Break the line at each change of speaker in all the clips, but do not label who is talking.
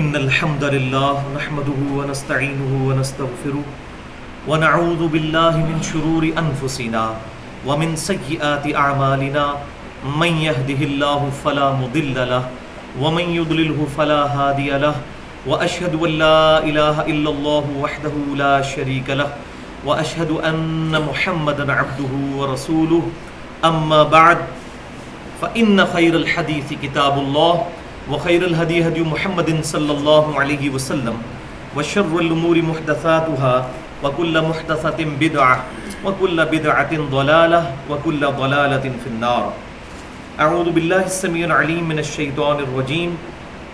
إن الحمد لله نحمده ونستعينه ونستغفره ونعوذ بالله من شرور أنفسنا ومن سيئات أعمالنا من يهده الله فلا مضل له ومن يضلله فلا هادي له وأشهد أن لا إله إلا الله وحده لا شريك له وأشهد أن محمدا عبده ورسوله أما بعد فإن خير الحديث كتاب الله وخير الهدي هدي محمد صلى الله عليه وسلم وشر الأمور محدثاتها وكل محدثة بدعة وكل بدعة ضلالة وكل ضلالة في النار. أعوذ بالله السميع العليم من الشيطان الرجيم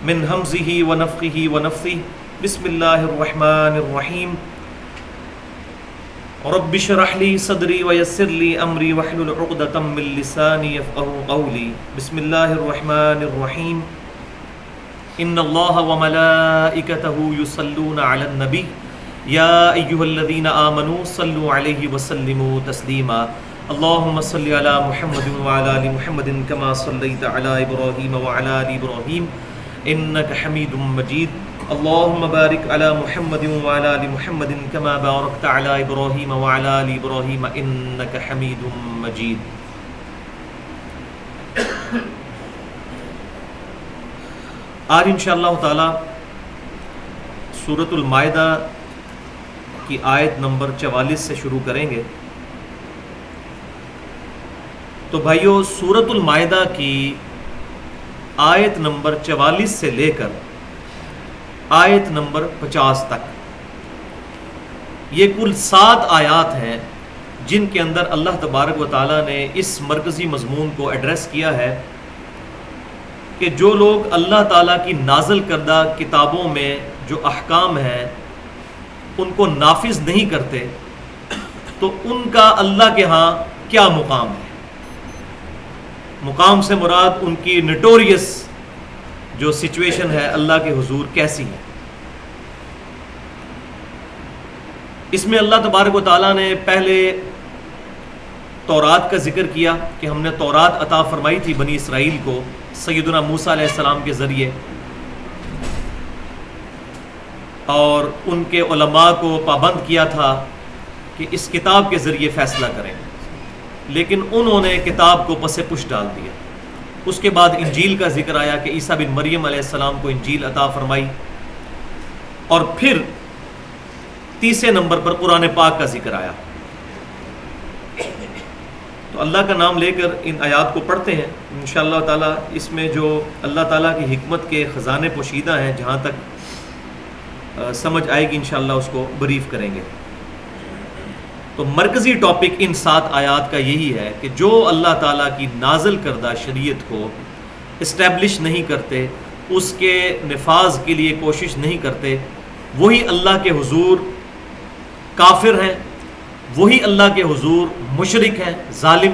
من همزه ونفخه ونفثه. بسم الله الرحمن الرحيم. رب اشرح لي صدري ويسر لي أمري واحلل عقدة من لساني يفقهوا قولي. بسم الله الرحمن الرحيم. إن الله وملائكته يصلون على النبي يا أيها الذين آمنوا صلوا عليه وسلموا تسليما. اللهم صل على محمد وعلى آل محمد كما صليت على إبراهيم وعلى آل إبراهيم إنك حميد مجيد. اللهم بارك على محمد وعلى آل محمد كما باركت على إبراهيم وعلى آل إبراهيم إنك حميد مجيد. آج انشاءاللہ تعالی سورۃ المائدہ کی آیت نمبر 44 سے شروع کریں گے. تو بھائیو، سورۃ المائدہ کی آیت نمبر 44 سے لے کر آیت نمبر 50 تک یہ کل 7 آیات ہیں جن کے اندر اللہ تبارک و تعالیٰ نے اس مرکزی مضمون کو ایڈریس کیا ہے کہ جو لوگ اللہ تعالیٰ کی نازل کردہ کتابوں میں جو احکام ہیں ان کو نافذ نہیں کرتے تو ان کا اللہ کے ہاں کیا مقام ہے. مقام سے مراد ان کی نٹوریس جو سچویشن ہے اللہ کے حضور کیسی ہے. اس میں اللہ تبارک و تعالیٰ نے پہلے تورات کا ذکر کیا کہ ہم نے تورات عطا فرمائی تھی بنی اسرائیل کو سیدنا موسیٰ علیہ السلام کے ذریعے، اور ان کے علماء کو پابند کیا تھا کہ اس کتاب کے ذریعے فیصلہ کریں، لیکن انہوں نے کتاب کو پس پش ڈال دیا. اس کے بعد انجیل کا ذکر آیا کہ عیسیٰ بن مریم علیہ السلام کو انجیل عطا فرمائی، اور پھر تیسرے نمبر پر قرآن پاک کا ذکر آیا. تو اللہ کا نام لے کر ان آیات کو پڑھتے ہیں انشاءاللہ تعالی. اس میں جو اللہ تعالیٰ کی حکمت کے خزانے پوشیدہ ہیں، جہاں تک سمجھ آئے گی انشاءاللہ اس کو بریف کریں گے. تو مرکزی ٹاپک ان 7 آیات کا یہی ہے کہ جو اللہ تعالیٰ کی نازل کردہ شریعت کو اسٹیبلش نہیں کرتے، اس کے نفاذ کے لیے کوشش نہیں کرتے، وہی اللہ کے حضور کافر ہیں، وہی اللہ کے حضور مشرک ہیں، ظالم،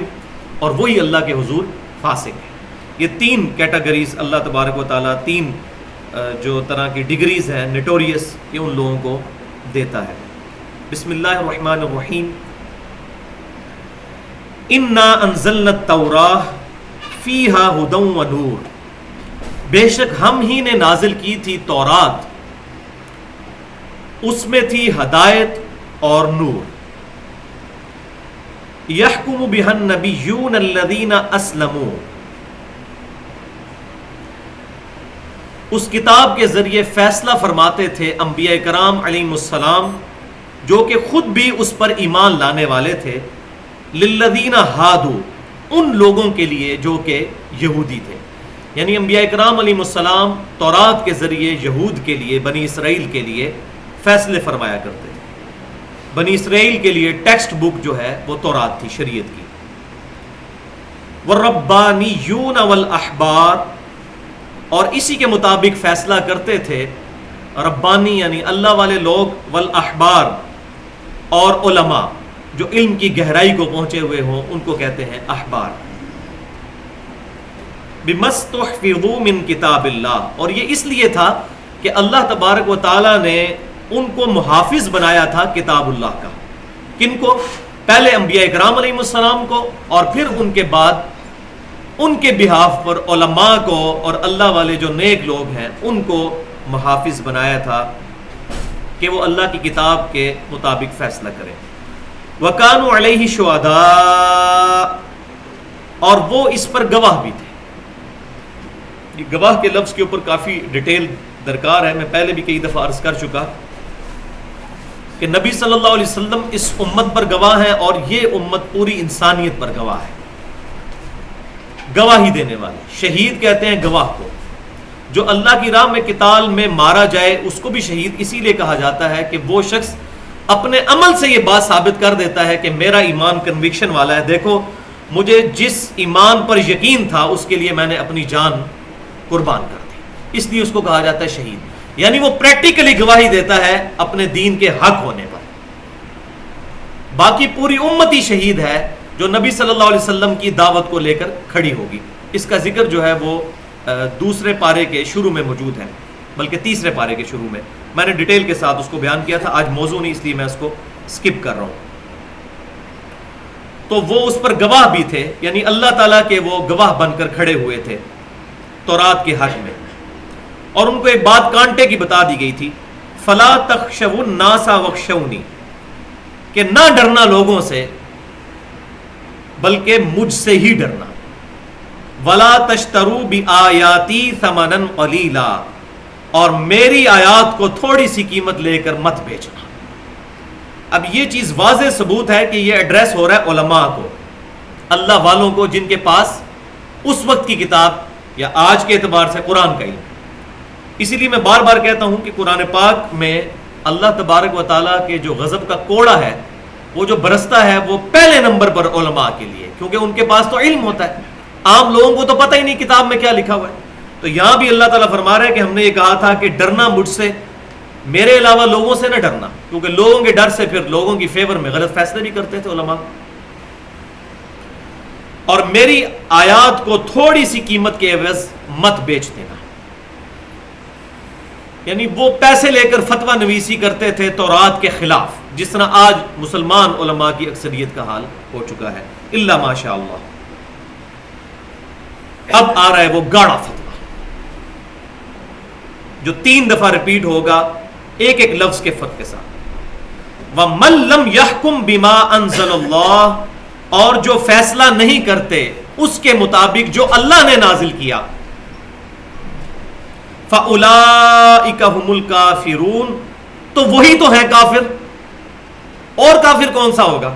اور وہی اللہ کے حضور فاسق ہیں. یہ 3 کیٹیگریز اللہ تبارک و تعالیٰ 3 جو طرح کی ڈگریز ہیں نٹوریس، یہ ان لوگوں کو دیتا ہے. بسم اللہ الرحمن الرحیم. انا انزلنا التوراۃ فیہا ھدی و نور. بے شک ہم ہی نے نازل کی تھی تورات، اس میں تھی ہدایت اور نور. یحکم بہا النبیون الذین اسلموا. اس کتاب کے ذریعے فیصلہ فرماتے تھے انبیاء کرام علیہم السلام، جو کہ خود بھی اس پر ایمان لانے والے تھے. للذین ہادوا، ان لوگوں کے لیے جو کہ یہودی تھے. یعنی انبیاء کرام علیہم السلام تورات کے ذریعے یہود کے لیے، بنی اسرائیل کے لیے فیصلے فرمایا کرتے تھے. بنی اسرائیل کے لیے ٹیکسٹ بک جو ہے وہ تورات تھی شریعت کی. والربانیون والاحبار، اور اسی کے مطابق فیصلہ کرتے تھے ربانی یعنی اللہ والے لوگ، والاحبار، اور علماء جو علم کی گہرائی کو پہنچے ہوئے ہوں ان کو کہتے ہیں احبار. بمستحفظوا من کتاب اللہ، اور یہ اس لیے تھا کہ اللہ تبارک و تعالیٰ نے ان کو محافظ بنایا تھا کتاب اللہ کا. کن کو؟ پہلے انبیاء کرام علیہ السلام کو، اور پھر ان کے بعد ان کے بہاف پر علماء کو اور اللہ والے جو نیک لوگ ہیں ان کو محافظ بنایا تھا کہ وہ اللہ کی کتاب کے مطابق فیصلہ کریں. وَكَانُوا عَلَيْهِ شُهَدَاءَ، اور وہ اس پر گواہ بھی تھے. یہ گواہ کے لفظ کے اوپر کافی ڈیٹیل درکار ہے. میں پہلے بھی کئی دفعہ عرض کر چکا کہ نبی صلی اللہ علیہ وسلم اس امت پر گواہ ہیں اور یہ امت پوری انسانیت پر گواہ ہے. گواہی دینے والے، شہید کہتے ہیں گواہ کو. جو اللہ کی راہ میں قتال میں مارا جائے اس کو بھی شہید اسی لیے کہا جاتا ہے کہ وہ شخص اپنے عمل سے یہ بات ثابت کر دیتا ہے کہ میرا ایمان کنوکشن والا ہے. دیکھو مجھے جس ایمان پر یقین تھا اس کے لیے میں نے اپنی جان قربان کر دی، اس لیے اس کو کہا جاتا ہے شہید. یعنی وہ پریکٹیکلی گواہی دیتا ہے اپنے دین کے حق ہونے پر. باقی پوری امت ہی شہید ہے جو نبی صلی اللہ علیہ وسلم کی دعوت کو لے کر کھڑی ہوگی. اس کا ذکر جو ہے وہ دوسرے پارے کے شروع میں موجود ہے، بلکہ تیسرے پارے کے شروع میں. میں نے ڈیٹیل کے ساتھ اس کو بیان کیا تھا، آج موضوع نہیں اس لیے میں اس کو سکپ کر رہا ہوں. تو وہ اس پر گواہ بھی تھے، یعنی اللہ تعالیٰ کے وہ گواہ بن کر کھڑے ہوئے تھے تورات کے حق میں. اور ان کو ایک بات کانٹے کی بتا دی گئی تھی، فلا تخشوا الناس واخشونی، کہ نہ ڈرنا لوگوں سے بلکہ مجھ سے ہی ڈرنا. ولا تشتروا بآیاتی ثمنا قلیلا، اور میری آیات کو تھوڑی سی قیمت لے کر مت بیچنا. اب یہ چیز واضح ثبوت ہے کہ یہ ایڈریس ہو رہا ہے علماء کو، اللہ والوں کو جن کے پاس اس وقت کی کتاب یا آج کے اعتبار سے قرآن کا علم. اسی لیے میں بار بار کہتا ہوں کہ قرآن پاک میں اللہ تبارک و تعالیٰ کے جو غضب کا کوڑا ہے وہ جو برستا ہے وہ پہلے نمبر پر علماء کے لیے، کیونکہ ان کے پاس تو علم ہوتا ہے. عام لوگوں کو تو پتہ ہی نہیں کتاب میں کیا لکھا ہوا ہے. تو یہاں بھی اللہ تعالیٰ فرما رہا ہے کہ ہم نے یہ کہا تھا کہ ڈرنا مجھ سے، میرے علاوہ لوگوں سے نہ ڈرنا، کیونکہ لوگوں کے ڈر سے پھر لوگوں کی فیور میں غلط فیصلے بھی کرتے تھے علماء. اور میری آیات کو تھوڑی سی قیمت کے عوض مت بیچ دینا. یعنی وہ پیسے لے کر فتویٰ نویسی کرتے تھے تورات کے خلاف، جس طرح آج مسلمان علماء کی اکثریت کا حال ہو چکا ہے، الا ماشاء اللہ. اب آ رہا ہے وہ گاڑا فتویٰ جو 3 دفعہ ریپیٹ ہوگا ایک ایک لفظ کے فرق کے ساتھ. وَمَن لَّمْ يَحْكُمْ بِمَا أَنزَلَ اللَّهُ، اور جو فیصلہ نہیں کرتے اس کے مطابق جو اللہ نے نازل کیا، فَأُولَٰئِكَ هُمُ الْكَافِرُونَ، تو وہی تو ہے کافر. اور کافر کون سا ہوگا؟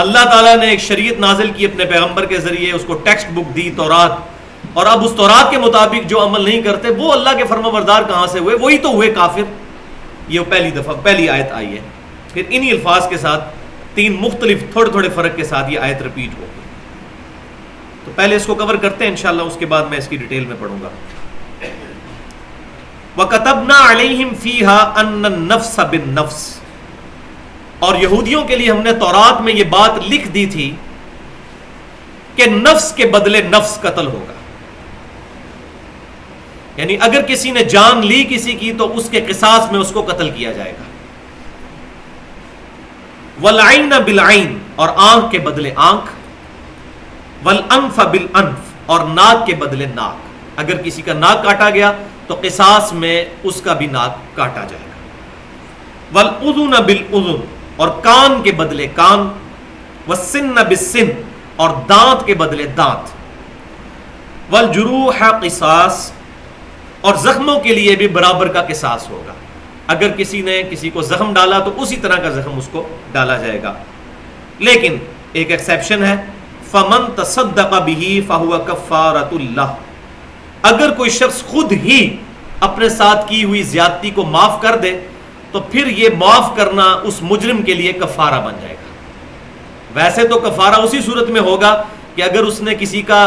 اللہ تعالیٰ نے ایک شریعت نازل کی اپنے پیغمبر کے ذریعے، اس کو ٹیکسٹ بک دی تورات، اور اب اس تورات کے مطابق جو عمل نہیں کرتے وہ اللہ کے فرما بردار کہاں سے ہوئے؟ وہی تو ہوئے کافر. یہ پہلی دفعہ پہلی آیت آئی ہے. پھر انہی الفاظ کے ساتھ 3 مختلف تھوڑے تھوڑے فرق کے ساتھ یہ آیت ریپیٹ ہوگی. تو پہلے اس کو کور کرتے ہیں انشاءاللہ، اس کے بعد میں اس کی ڈیٹیل میں پڑھوں گا. وَكَتَبْنَا عَلَيْهِمْ فِيهَا أَنَّ النَّفْسَ بِالنَّفْسِ، اور یہودیوں کے لیے ہم نے تورات میں یہ بات لکھ دی تھی کہ نفس کے بدلے نفس قتل ہوگا. یعنی اگر کسی نے جان لی کسی کی تو اس کے قصاص میں اس کو قتل کیا جائے گا. وَالْعَيْنَ بِالْعَيْنِ، اور آنکھ کے بدلے آنکھ. وَالْأَنْفَ بِالْأَنْفِ، اور ناک کے بدلے ناک. اگر کسی کا ناک کاٹا گیا تو قصاص میں اس کا بھی ناک کاٹا جائے گا. وَالْأُذُنَ بِالْأُذُنِ، اور کان کے بدلے کان. وَالسِّنَّ بِالسِّنِّ، اور دانت کے بدلے دانت. وَالْجُرُوحَ قِصَاص، اور زخموں کے لیے بھی برابر کا قصاص ہوگا. اگر کسی نے کسی کو زخم ڈالا تو اسی طرح کا زخم اس کو ڈالا جائے گا. لیکن ایک ایکسیپشن ہے، فَمَن تَصَدَّقَ بِهِ فَهُوَ كَفَّارَةٌ لَهُ، اگر کوئی شخص خود ہی اپنے ساتھ کی ہوئی زیادتی کو معاف کر دے تو پھر یہ معاف کرنا اس مجرم کے لیے کفارہ بن جائے گا. ویسے تو کفارہ اسی صورت میں ہوگا کہ اگر اس نے کسی کا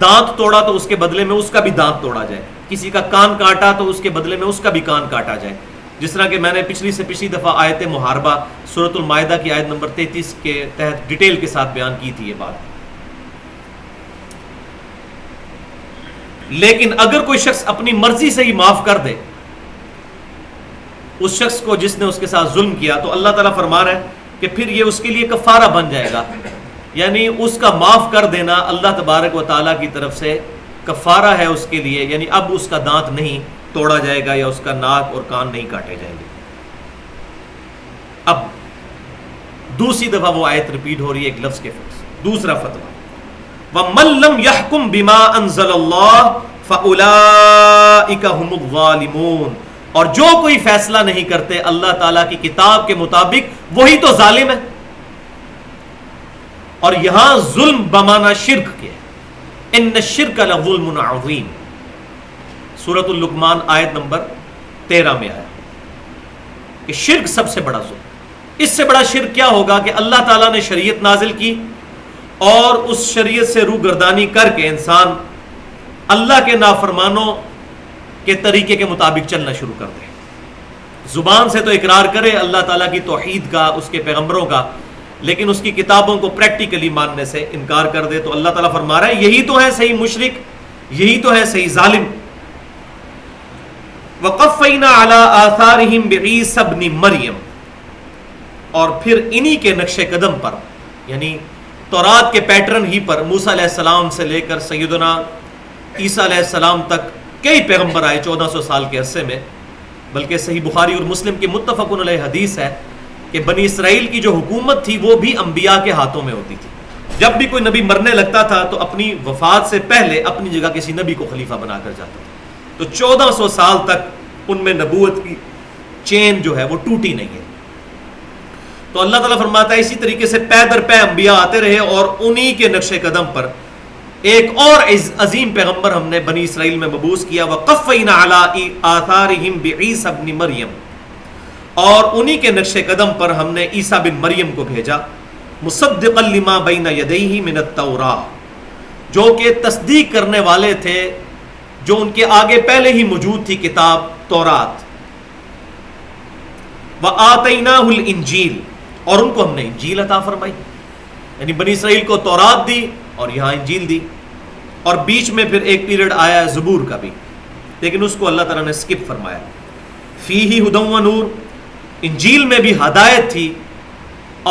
دانت توڑا تو اس کے بدلے میں اس کا بھی دانت توڑا جائے، کسی کا کان کاٹا تو اس کے بدلے میں اس کا بھی کان کاٹا جائے. جس طرح کہ میں نے پچھلی دفعہ آیت محاربہ سورۃ المائدہ کی آیت نمبر 33 کے تحت ڈیٹیل کے ساتھ بیان کی تھی یہ بات. لیکن اگر کوئی شخص اپنی مرضی سے ہی معاف کر دے اس شخص کو جس نے اس کے ساتھ ظلم کیا، تو اللہ تعالیٰ فرما رہا ہے کہ پھر یہ اس کے لیے کفارہ بن جائے گا. یعنی اس کا معاف کر دینا اللہ تبارک و تعالیٰ کی طرف سے کفارہ ہے اس کے لیے. یعنی اب اس کا دانت نہیں توڑا جائے گا یا اس کا ناک اور کان نہیں کاٹے جائیں گے۔ اب دوسری دفعہ وہ آیت ریپیٹ ہو رہی ہے ایک لفظ کے فرق سے، دوسرا فتویٰ وَمَن لَّمْ يَحْكُم بِمَا أَنزَلَ اللَّهُ فَأُولَٰئِكَ هُمُ الظَّالِمُونَ، اور جو کوئی فیصلہ نہیں کرتے اللہ تعالیٰ کی کتاب کے مطابق وہی تو ظالم ہے۔ اور یہاں ظلم بمانا شرک کیا ہے، ان الشرک لظلم عظیم، سورۃ اللقمان آیت نمبر 13 میں آیا کہ شرک سب سے بڑا ظلم۔ اس سے بڑا شرک کیا ہوگا کہ اللہ تعالیٰ نے شریعت نازل کی اور اس شریعت سے روگردانی کر کے انسان اللہ کے نافرمانوں کے طریقے کے مطابق چلنا شروع کر دے، زبان سے تو اقرار کرے اللہ تعالیٰ کی توحید کا، اس کے پیغمبروں کا، لیکن اس کی کتابوں کو پریکٹیکلی ماننے سے انکار کر دے۔ تو اللہ تعالیٰ فرما رہا ہے یہی تو ہے صحیح مشرک، یہی تو ہے صحیح ظالم۔ وَقَفَّيْنَا عَلَىٰ آثَارِهِمْ بِعِيسَى ابْنِ مَرْيَمَ، اور پھر انہی کے نقش قدم پر، یعنی تورات کے پیٹرن ہی پر موسیٰ علیہ السلام سے لے کر سیدنا عیسیٰ علیہ السلام تک کئی پیغمبر آئے 1400 سال کے عرصے میں، بلکہ صحیح بخاری اور مسلم کی متفق علیہ حدیث ہے کہ بنی اسرائیل کی جو حکومت تھی وہ بھی انبیاء کے ہاتھوں میں ہوتی تھی۔ جب بھی کوئی نبی مرنے لگتا تھا تو اپنی وفات سے پہلے اپنی جگہ کسی نبی کو خلیفہ بنا کر جاتا تھا، تو 1400 سال تک ان میں نبوت کی چین جو ہے وہ ٹوٹی نہیں ہے۔ تو اللہ تعالیٰ فرماتا ہے اسی طریقے سے پے در پے انبیاء آتے رہے اور انہی کے نقش قدم پر ایک اور عظیم پیغمبر ہم نے بنی اسرائیل میں مبعوث کیا، وَقَفَّيْنَا عَلَىٰ آثَارِهِمْ بِعِيسَى ابْنِ مَرْيَمَ، اور انہی کے نقش قدم پر ہم نے عیسیٰ بن مریم کو بھیجا، مُصَدِّقًا لِمَا بَيْنَ يَدَيْهِ مِنَ التَّوْرَاةِ، جو کہ تصدیق کرنے والے تھے جو ان کے آگے پہلے ہی موجود تھی کتاب تورات، وَآتَيْنَاهُ الْإِنْجِيلَ، اور ان کو ہم نے انجیل عطا فرمائی، یعنی بنی اسرائیل کو تورات دی اور یہاں انجیل دی، اور بیچ میں پھر ایک پیریڈ آیا ہے زبور کا بھی، لیکن اس کو اللہ تعالیٰ نے سکپ فرمایا۔ فیہ ھدی و نور، انجیل میں بھی ہدایت تھی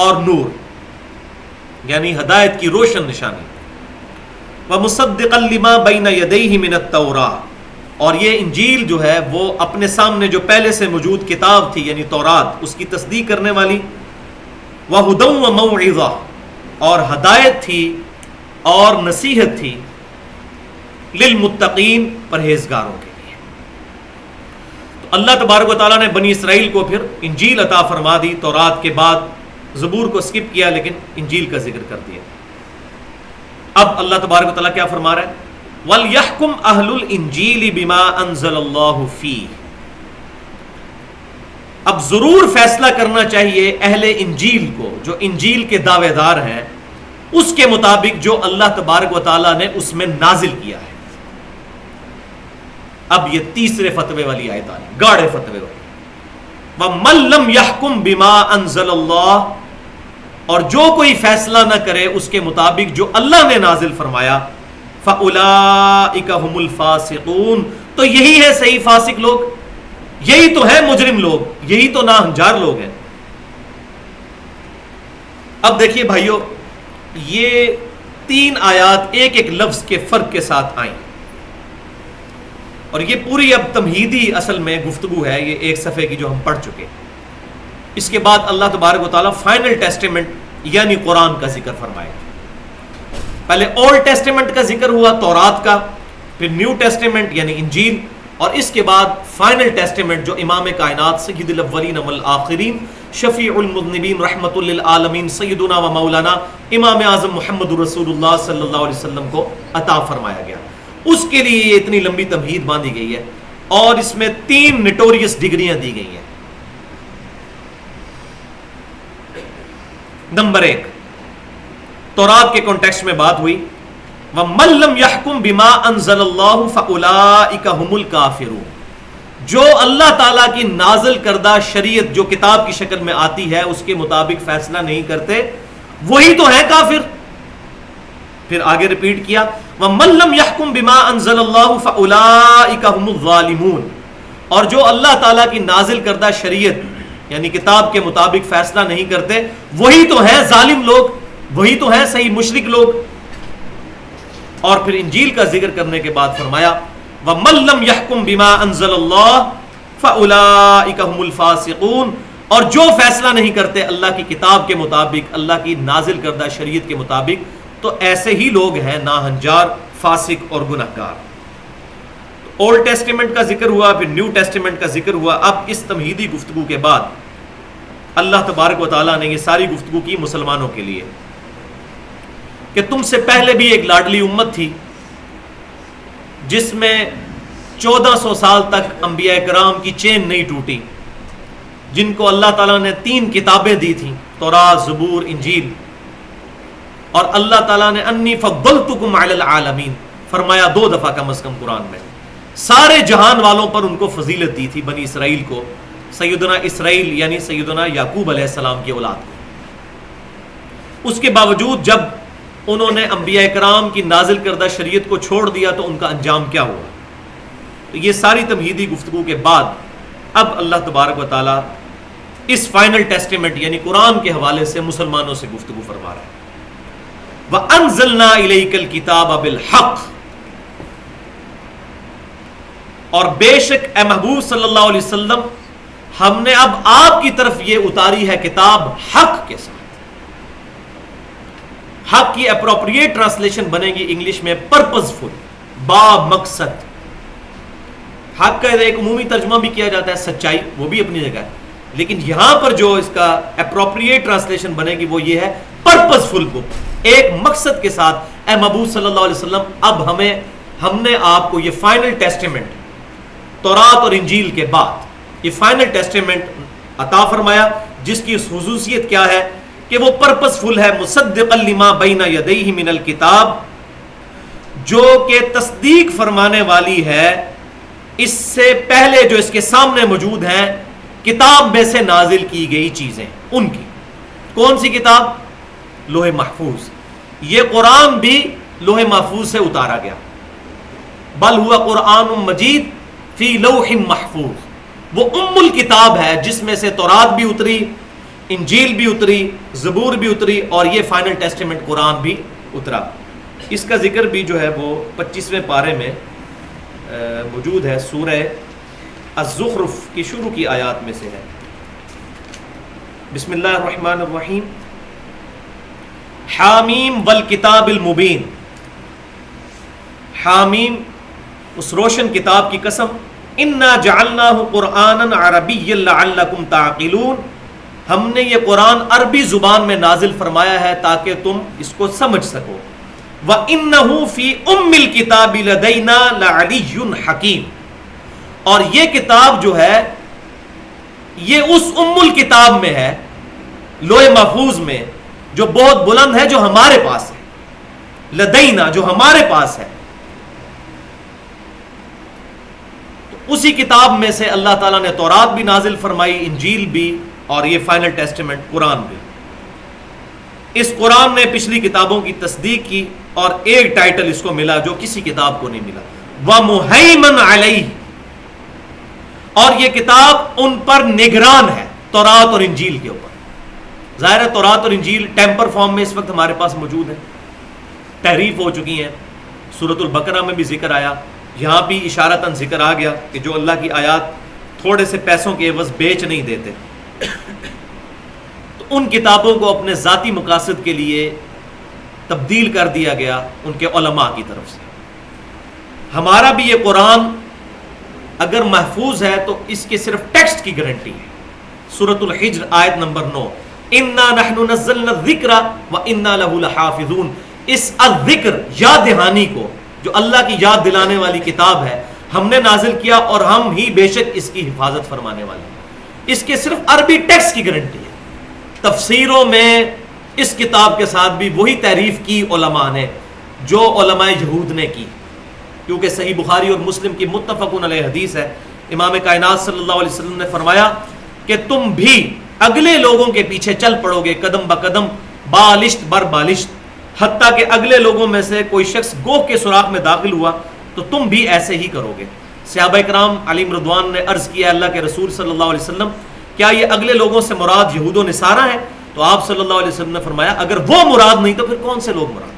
اور نور، یعنی ہدایت کی روشن نشانی۔ وَمُصَدِّقًا لِمَا بَيْنَ يَدَيْهِ مِنَ التَّوْرَاةِ، اور یہ انجیل جو ہے وہ اپنے سامنے جو پہلے سے موجود کتاب تھی یعنی تورات، اس کی تصدیق کرنے والی، وَھُدًى وَمَوْعِظَةً، اور ہدایت تھی اور نصیحت تھی، للمتقین، پرہیزگاروں کے لیے۔ تو اللہ تبارک و تعالیٰ نے بنی اسرائیل کو پھر انجیل عطا فرما دی، تورات کے بعد زبور کو سکپ کیا لیکن انجیل کا ذکر کر دیا۔ اب اللہ تبارک و تعالیٰ کیا فرما رہا ہے؟ وَلْيَحْكُمْ أَهْلُ الْإِنْجِيلِ بِمَا أَنزَلَ اللَّهُ فِيهِ، اب ضرور فیصلہ کرنا چاہیے اہل انجیل کو جو انجیل کے دعوے دار ہیں اس کے مطابق جو اللہ تبارک و تعالیٰ نے اس میں نازل کیا ہے۔ اب یہ تیسرے فتوے والی آیت آئی، گاڑے فتوے والی، وَمَن لَّمْ يَحْكُم بِمَا أَنزَلَ اللَّهُ، اور جو کوئی فیصلہ نہ کرے اس کے مطابق جو اللہ نے نازل فرمایا، فَأُولَٰئِكَ هُمُ الْفَاسِقُونَ، تو یہی ہے صحیح فاسق لوگ، یہی تو ہے مجرم لوگ، یہی تو ناہنجار لوگ ہیں۔ اب دیکھیے بھائیو، یہ 3 آیات ایک ایک لفظ کے فرق کے ساتھ آئیں، اور یہ پوری اب تمہیدی اصل میں گفتگو ہے، یہ ایک صفحے کی جو ہم پڑھ چکے۔ اس کے بعد اللہ تبارک و تعالیٰ فائنل ٹیسٹیمنٹ یعنی قرآن کا ذکر فرمائے۔ پہلے اولڈ ٹیسٹیمنٹ کا ذکر ہوا تورات کا، پھر نیو ٹیسٹیمنٹ یعنی انجیل، اور اس کے بعد فائنل ٹیسٹیمنٹ جو امام کائنات سید الاولین والآخرین شفیع المذنبین رحمت للعالمین سیدنا و مولانا امام اعظم محمد رسول اللہ صلی اللہ علیہ وسلم کو عطا فرمایا گیا، اس کے لیے یہ اتنی لمبی تمہید باندھی گئی ہے، اور اس میں 3 نٹوریس ڈگریاں دی گئی ہیں۔ نمبر 1، تورات کے کانٹیکسٹ میں بات ہوئی، وَمَن لَّمْ يَحْكُم بِمَا أَنزَلَ اللَّهُ فَأُولَٰئِكَ هُمُ الْكَافِرُونَ، جو اللہ تعالیٰ کی نازل کردہ شریعت جو کتاب کی شکل میں آتی ہے اس کے مطابق فیصلہ نہیں کرتے وہی تو ہے کافر۔ پھر آگے ریپیٹ کیا، وَمَن لَّمْ يَحْكُم بِمَا أَنزَلَ اللَّهُ فَأُولَٰئِكَ هُمُ الظَّالِمُونَ، اور جو اللہ تعالیٰ کی نازل کردہ شریعت یعنی کتاب کے مطابق فیصلہ نہیں کرتے وہی تو ہے ظالم لوگ، وہی تو ہے صحیح مشرک لوگ۔ اور پھر انجیل کا ذکر کرنے کے بعد فرمایا، وَمَن لَّمْ يَحْكُم بِمَا أَنزَلَ اللَّهُ فَأُولَٰئِكَ هُمُ الْفَاسِقُونَ، اور جو فیصلہ نہیں کرتے اللہ کی کتاب کے مطابق، اللہ کی نازل کردہ شریعت کے مطابق، تو ایسے ہی لوگ ہیں ناہنجار، فاسق اور گنہگار۔ اولڈ ٹیسٹیمنٹ کا ذکر ہوا، پھر نیو ٹیسٹیمنٹ کا ذکر ہوا۔ اب اس تمہیدی گفتگو کے بعد اللہ تبارک و تعالیٰ نے یہ ساری گفتگو کی مسلمانوں کے لیے کہ تم سے پہلے بھی ایک لاڈلی امت تھی جس میں 1400 سال تک انبیاء کرام کی چین نہیں ٹوٹی، جن کو اللہ تعالیٰ نے 3 کتابیں دی تھیں، تورات، زبور، انجیل، اور اللہ تعالیٰ نے انی فضلتکم علی العالمین فرمایا 2 دفعہ کم از کم قرآن میں، سارے جہان والوں پر ان کو فضیلت دی تھی، بنی اسرائیل کو، سیدنا اسرائیل یعنی سیدنا یعقوب علیہ السلام کی اولاد کو۔ اس کے باوجود جب انہوں نے انبیاء کرام کی نازل کردہ شریعت کو چھوڑ دیا تو ان کا انجام کیا ہوا؟ تو یہ ساری تمہیدی گفتگو کے بعد اب اللہ تبارک و تعالیٰ اس فائنل ٹیسٹیمنٹ یعنی قرآن کے حوالے سے مسلمانوں سے گفتگو فرما رہا ہے۔ وَأَنزَلْنَا إِلَيْكَ الْكِتَابَ بِالْحَقِّ، اور بے شک اے محبوب صلی اللہ علیہ وسلم ہم نے اب آپ کی طرف یہ اتاری ہے کتاب حق کے ساتھ۔ حق کی اپروپریٹ ٹرانسلیشن بنے گی انگلش میں پرپزفل، با مقصد۔ حق کا ایک عمومی ترجمہ بھی کیا جاتا ہے سچائی، وہ بھی اپنی جگہ ہے، لیکن یہاں پر جو اس کا اپروپریٹ ٹرانسلیشن بنے گی وہ یہ ہے پرپزفل بک، ایک مقصد کے ساتھ۔ اے محبوب صلی اللہ علیہ وسلم اب ہم نے آپ کو یہ فائنل ٹیسٹیمنٹ تورات اور انجیل کے بعد یہ فائنل ٹیسٹیمنٹ عطا فرمایا، جس کی خصوصیت کیا ہے کہ وہ پرپسفل ہے، مصدقا لما بین یدیہ من الکتاب، جو کہ تصدیق فرمانے والی ہے اس سے پہلے جو اس کے سامنے موجود ہیں کتاب میں سے نازل کی گئی چیزیں ان کی۔ کون سی کتاب؟ لوح محفوظ۔ یہ قرآن بھی لوح محفوظ سے اتارا گیا، بل ہوا قرآن مجید فی لوح محفوظ، وہ ام الکتاب ہے جس میں سے تورات بھی اتری، انجیل بھی اتری، زبور بھی اتری، اور یہ فائنل ٹیسٹیمنٹ قرآن بھی اترا۔ اس کا ذکر بھی جو ہے وہ 25ویں پارے میں موجود ہے، سورہ الزخرف کی شروع کی آیات میں سے ہے۔ بسم اللہ الرحمن الرحیم، حامیم والکتاب المبین، حامیم اس روشن کتاب کی قسم، انا جعلناہ قرآنا عربیا لعلکم تعقلون، ہم نے یہ قرآن عربی زبان میں نازل فرمایا ہے تاکہ تم اس کو سمجھ سکو۔ وَإِنَّهُ فِي أُمِّ الْكِتَابِ لَدَيْنَا لَعَلِيٌّ حَكِيمٌ، اور یہ کتاب جو ہے یہ اس ام الکتاب میں ہے، لوح محفوظ میں، جو بہت بلند ہے، جو ہمارے پاس ہے، لدینا جو ہمارے پاس ہے۔ تو اسی کتاب میں سے اللہ تعالیٰ نے تورات بھی نازل فرمائی، انجیل بھی، اور یہ فائنل ٹیسٹیمنٹ قرآن بھی۔ اس قرآن نے پچھلی کتابوں کی تصدیق کی، اور ایک ٹائٹل اس کو ملا جو کسی کتاب کو نہیں ملا، وَمُهَيْمَنْ عَلَيْهِ، اور یہ کتاب ان پر نگران ہے، تورات اور انجیل کے اوپر۔ ظاہر ہے تورات اور انجیل ٹیمپر فارم میں اس وقت ہمارے پاس موجود ہیں، تحریف ہو چکی ہیں، سورۃ البقرہ میں بھی ذکر آیا، یہاں بھی اشارتاً ذکر آ گیا کہ جو اللہ کی آیات تھوڑے سے پیسوں کے عوض بیچ نہیں دیتے، تو ان کتابوں کو اپنے ذاتی مقاصد کے لیے تبدیل کر دیا گیا ان کے علماء کی طرف سے۔ ہمارا بھی یہ قرآن اگر محفوظ ہے تو اس کے صرف ٹیکسٹ کی گارنٹی ہے۔ سورۃ الحجر آیت نمبر 9، اِنَّا نَحْنُ نَزَّلْنَا الذِّكْرَ وَإِنَّا لَهُ لَحَافِظُونَ، اس الذکر یاد دہانی کو، جو اللہ کی یاد دلانے والی کتاب ہے، ہم نے نازل کیا اور ہم ہی بے شک اس کی حفاظت فرمانے والے ہیں۔ اس کے صرف عربی ٹیکسٹ کی گارنٹی ہے۔ تفسیروں میں اس کتاب کے ساتھ بھی وہی تعریف کی علماء نے جو علماء یہود نے کی، کیونکہ صحیح بخاری اور مسلم کی متفقون علیہ حدیث ہے، امام کائنات صلی اللہ علیہ وسلم نے فرمایا کہ تم بھی اگلے لوگوں کے پیچھے چل پڑو گے قدم بقدم، بالشت بر بالشت، حتیٰ کہ اگلے لوگوں میں سے کوئی شخص گوہ کے سوراخ میں داخل ہوا تو تم بھی ایسے ہی کرو گے۔ صحابہ کرام علیہم رضوان نے عرض کیا اللہ کے رسول صلی اللہ علیہ وسلم، کیا یہ اگلے لوگوں سے مراد یہود و نصارہ ہیں؟ تو آپ صلی اللہ علیہ وسلم نے فرمایا اگر وہ مراد نہیں تو پھر کون سے لوگ مراد ہیں؟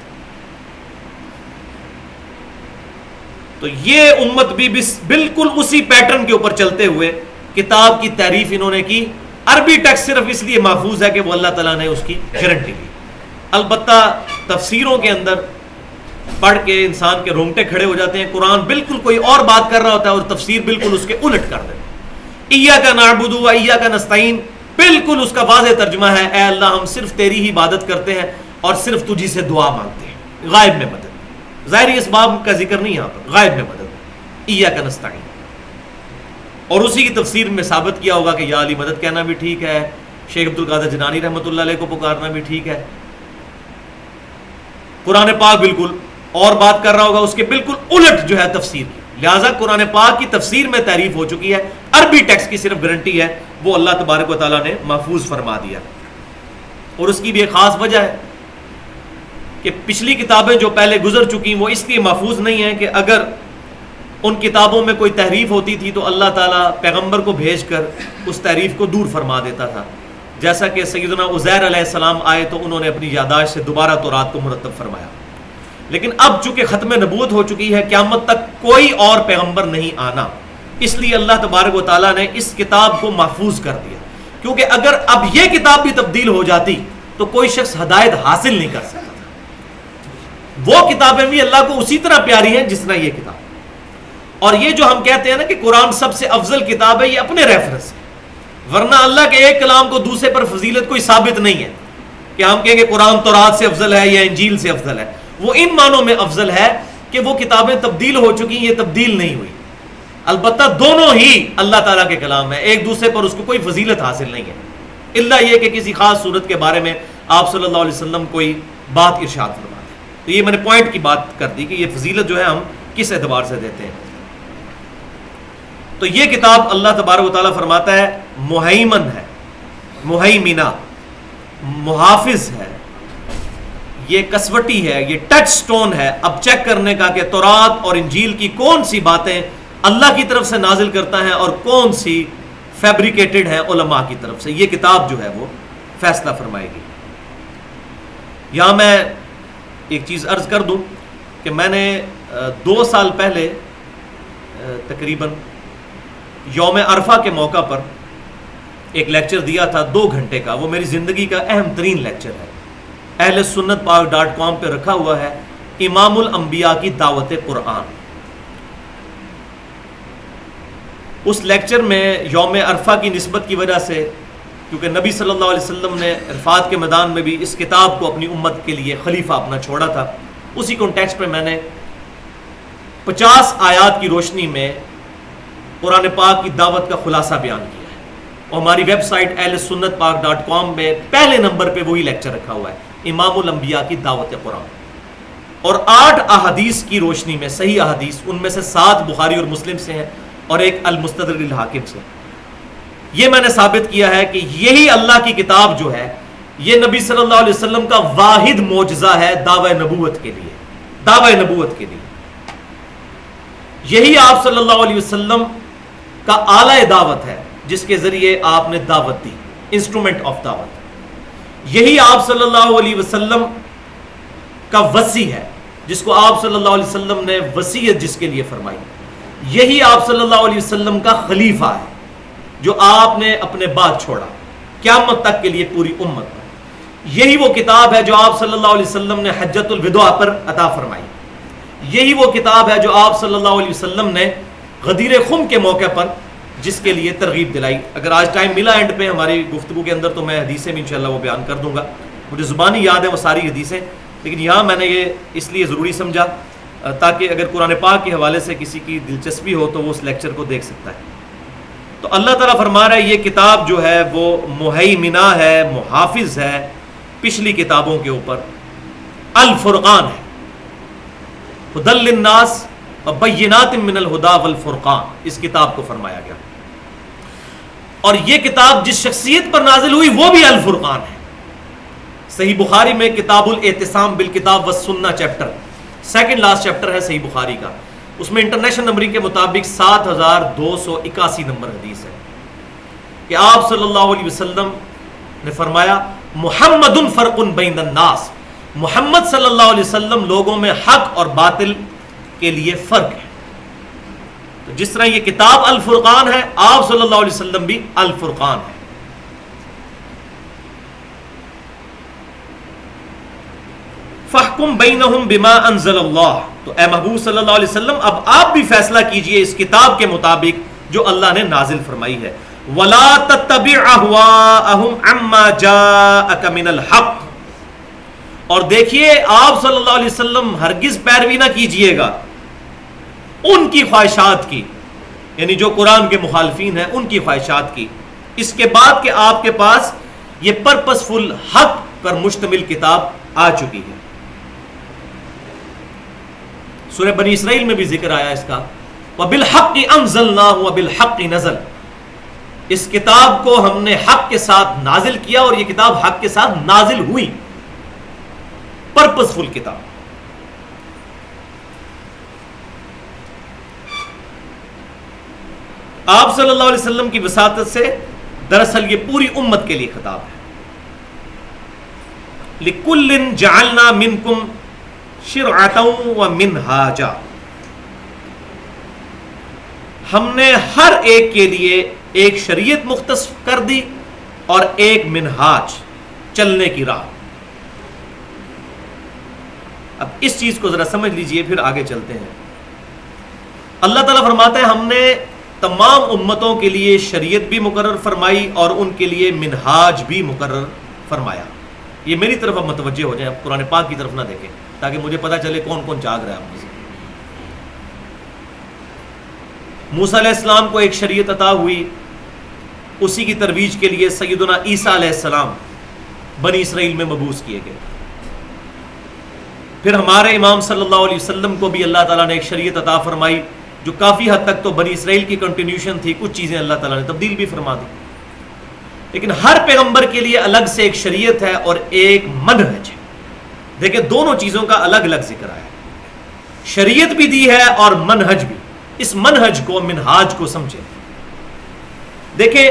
تو یہ امت بھی بالکل اسی پیٹرن کے اوپر چلتے ہوئے کتاب کی تعریف انہوں نے کی. عربی ٹیکسٹ صرف اس لیے محفوظ ہے کہ وہ اللہ تعالیٰ نے اس کی گارنٹی لی. البتہ تفسیروں کے اندر پڑھ کے انسان کے رونگٹے کھڑے ہو جاتے ہیں. قرآن بالکل کوئی اور بات کر رہا ہوتا ہے اور تفسیر بالکل اس کے الٹ کر دیتے ہیں. ایاک نعبد و ایاک نستعین بالکل اس کا واضح ترجمہ ہے اے اللہ ہم صرف تیری ہی عبادت کرتے ہیں اور صرف تجھی سے دعا مانگتے ہیں. غائب میں مدد, ظاہری اسباب کا ذکر نہیں یہاں پر, غائب میں مدد, ایاک نستعین. اور اسی کی تفسیر میں ثابت کیا ہوگا کہ یا علی مدد کہنا بھی ٹھیک ہے, شیخ عبد القادر جنانی رحمۃ اللہ علیہ کو پکارنا بھی ٹھیک ہے. قرآن پاک بالکل اور بات کر رہا ہوگا, اس کے بالکل الٹ جو ہے تفسیر کی. لہٰذا قرآن پاک کی تفسیر میں تعریف ہو چکی ہے, عربی ٹیکسٹ کی صرف گارنٹی ہے, وہ اللہ تبارک و تعالیٰ نے محفوظ فرما دیا. اور اس کی بھی ایک خاص وجہ ہے کہ پچھلی کتابیں جو پہلے گزر چکی وہ اس لیے محفوظ نہیں ہیں کہ اگر ان کتابوں میں کوئی تحریف ہوتی تھی تو اللہ تعالیٰ پیغمبر کو بھیج کر اس تحریف کو دور فرما دیتا تھا. جیسا کہ سیدنا عزیر علیہ السلام آئے تو انہوں نے اپنی یادداشت سے دوبارہ تورات کو مرتب فرمایا. لیکن اب چونکہ ختم نبوت ہو چکی ہے, قیامت تک کوئی اور پیغمبر نہیں آنا, اس لیے اللہ تبارک و تعالیٰ نے اس کتاب کو محفوظ کر دیا. کیونکہ اگر اب یہ کتاب بھی تبدیل ہو جاتی تو کوئی شخص ہدایت حاصل نہیں کر سکتا تھا. وہ کتابیں بھی اللہ کو اسی طرح پیاری ہیں جس طرح یہ کتاب. اور یہ جو ہم کہتے ہیں نا کہ قرآن سب سے افضل کتاب ہے, یہ اپنے ریفرنس ہے, ورنہ اللہ کے ایک کلام کو دوسرے پر فضیلت کوئی ثابت نہیں ہے کہ ہم کہیں گے قرآن تورات سے افضل ہے یا انجیل سے افضل ہے. وہ ان معنوں میں افضل ہے کہ وہ کتابیں تبدیل ہو چکی, یہ تبدیل نہیں ہوئی. البتہ دونوں ہی اللہ تعالیٰ کے کلام ہیں, ایک دوسرے پر اس کو کوئی فضیلت حاصل نہیں ہے, الا یہ کہ کسی خاص صورت کے بارے میں آپ صلی اللہ علیہ وسلم کوئی بات ارشاد فرما دیں. تو یہ میں نے پوائنٹ کی بات کر دی کہ یہ فضیلت جو ہے ہم کس اعتبار سے دیتے ہیں. تو یہ کتاب اللہ تبارک و تعالیٰ فرماتا ہے مہیمن ہے, مہیمنہ, محافظ ہے, یہ کسوٹی ہے, یہ ٹچ سٹون ہے اب چیک کرنے کا کہ تورات اور انجیل کی کون سی باتیں اللہ کی طرف سے نازل کرتا ہے اور کون سی فیبریکیٹڈ ہے علماء کی طرف سے. یہ کتاب جو ہے وہ فیصلہ فرمائے گی. یہاں میں ایک چیز عرض کر دوں کہ میں نے 2 سال پہلے تقریباً یوم عرفہ کے موقع پر ایک لیکچر دیا تھا 2 گھنٹے کا. وہ میری زندگی کا اہم ترین لیکچر ہے, اہل سنت پاک .com پہ رکھا ہوا ہے, امام الانبیاء کی دعوت قرآن. اس لیکچر میں یوم عرفہ کی نسبت کی وجہ سے, کیونکہ نبی صلی اللہ علیہ وسلم نے عرفات کے میدان میں بھی اس کتاب کو اپنی امت کے لیے خلیفہ اپنا چھوڑا تھا, اسی کانٹیکسٹ میں میں نے 50 آیات کی روشنی میں قرآن پاک کی دعوت کا خلاصہ بیان کیا ہے. اور ہماری ویب سائٹ اہل سنت پاک .com میں پہلے نمبر پہ وہی لیکچر رکھا ہوا ہے, امام الانبیاء کی دعوت قرآن. اور 8 احادیث کی روشنی میں, صحیح احادیث, ان میں سے 7 بخاری اور مسلم سے ہیں اور ایک المستدرک الحاکم سے. یہ میں نے ثابت کیا ہے کہ یہی اللہ کی کتاب جو ہے یہ نبی صلی اللہ علیہ وسلم کا واحد معجزہ ہے دعوی نبوت کے لیے, دعوی نبوت کے لیے. یہی آپ صلی اللہ علیہ وسلم کا آلہ دعوت ہے جس کے ذریعے آپ نے دعوت دی, انسٹرومنٹ آف دعوت. یہی آپ صلی اللہ علیہ وسلم کا وصی ہے جس کو آپ صلی اللہ علیہ وسلم نے وصیت جس کے لیے فرمائی. یہی آپ صلی اللہ علیہ وسلم کا خلیفہ ہے جو آپ نے اپنے بعد چھوڑا قیامت تک کے لیے پوری امت پر. یہی وہ کتاب ہے جو آپ صلی اللہ علیہ وسلم نے حجۃ الوداع پر عطا فرمائی. یہی وہ کتاب ہے جو آپ صلی اللہ علیہ وسلم نے غدیر خم کے موقع پر جس کے لیے ترغیب دلائی. اگر آج ٹائم ملا اینڈ پہ ہماری گفتگو کے اندر تو میں حدیثیں بھی انشاءاللہ وہ بیان کر دوں گا. مجھے زبانی یاد ہے وہ ساری حدیثیں, لیکن یہاں میں نے یہ اس لیے ضروری سمجھا تاکہ اگر قرآن پاک کے حوالے سے کسی کی دلچسپی ہو تو وہ اس لیکچر کو دیکھ سکتا ہے. تو اللہ تعالیٰ فرما رہا ہے یہ کتاب جو ہے وہ مہیمنہ ہے, محافظ ہے پچھلی کتابوں کے اوپر. الفرقان ہے, ہدی للناس وبینات من الہدی والفرقان, اس کتاب کو فرمایا گیا. اور یہ کتاب جس شخصیت پر نازل ہوئی وہ بھی الفرقان ہے. صحیح بخاری میں کتاب الاعتصام بالکتاب والسنہ چیپٹر, سیکنڈ لاسٹ چیپٹر ہے صحیح بخاری کا, اس میں انٹرنیشنل نمبرنگ کے مطابق 7281 نمبر حدیث ہے کہ آپ صلی اللہ علیہ وسلم نے فرمایا محمد فرق بین الناس, محمد صلی اللہ علیہ وسلم لوگوں میں حق اور باطل کے لیے فرق ہے. تو جس طرح یہ کتاب الفرقان ہے، آپ صلی اللہ علیہ وسلم بھی الفرقان ہے۔ فَاحْكُمْ بَيْنَهُمْ بِمَا أَنزَلَ اللَّهُ، تو اے محبوب صلی اللہ علیہ وسلم اب آپ بھی فیصلہ کیجئے اس کتاب کے مطابق جو اللہ نے نازل فرمائی ہے۔ وَلَا تَتَّبِعْ أَهْوَاءَهُمْ عَمَّا جَاءَكَ مِنَ الْحَقِّ، اور دیکھیے آپ صلی اللہ علیہ وسلم ہرگز پیروی نہ کیجئے گا ان کی خواہشات کی، یعنی جو قرآن کے مخالفین ہیں ان کی خواہشات کی، اس کے بعد کہ آپ کے پاس یہ پرپسفل حق پر مشتمل کتاب آ چکی ہے۔ سورہ بنی اسرائیل میں بھی ذکر آیا اس کا، وَبِالْحَقِّ أَنزَلْنَاهُ وَبِالْحَقِّ نَزَلَ، اس کتاب کو ہم نے حق کے ساتھ نازل کیا اور یہ کتاب حق کے ساتھ نازل ہوئی، پرپسفل کتاب۔ آپ صلی اللہ علیہ وسلم کی وساطت سے دراصل یہ پوری امت کے لیے خطاب ہے۔ لِكُلٍّ جَعَلْنَا مِنْكُمْ شِرْعَةً وَمِنْهَاجًا، ہم نے ہر ایک کے لیے ایک شریعت مختص کر دی اور ایک منہاج، چلنے کی راہ۔ اب اس چیز کو ذرا سمجھ لیجئے پھر آگے چلتے ہیں۔ اللہ تعالیٰ فرماتا ہے ہم نے تمام امتوں کے لیے شریعت بھی مقرر فرمائی اور ان کے لیے منہاج بھی مقرر فرمایا۔ یہ میری طرف اب متوجہ ہو جائیں، اب قرآن پاک کی طرف نہ دیکھیں تاکہ مجھے پتا چلے کون کون جاگ رہا ہے آپ میں سے۔ موسیٰ علیہ السلام کو ایک شریعت عطا ہوئی، اسی کی ترویج کے لیے سیدنا عیسیٰ علیہ السلام بنی اسرائیل میں مبعوث کیے گئے۔ پھر ہمارے امام صلی اللہ علیہ وسلم کو بھی اللہ تعالیٰ نے ایک شریعت عطا فرمائی جو کافی حد تک تو بنی اسرائیل کی کنٹینیوشن تھی، کچھ چیزیں اللہ تعالیٰ نے تبدیل بھی فرما دی، لیکن ہر پیغمبر کے لیے الگ سے ایک شریعت ہے اور ایک منہج ہے۔ دیکھیں دونوں چیزوں کا الگ الگ ذکر آیا ہے، شریعت بھی دی ہے اور منہج بھی۔ اس منہج کو، منہاج کو سمجھیں۔ دیکھیں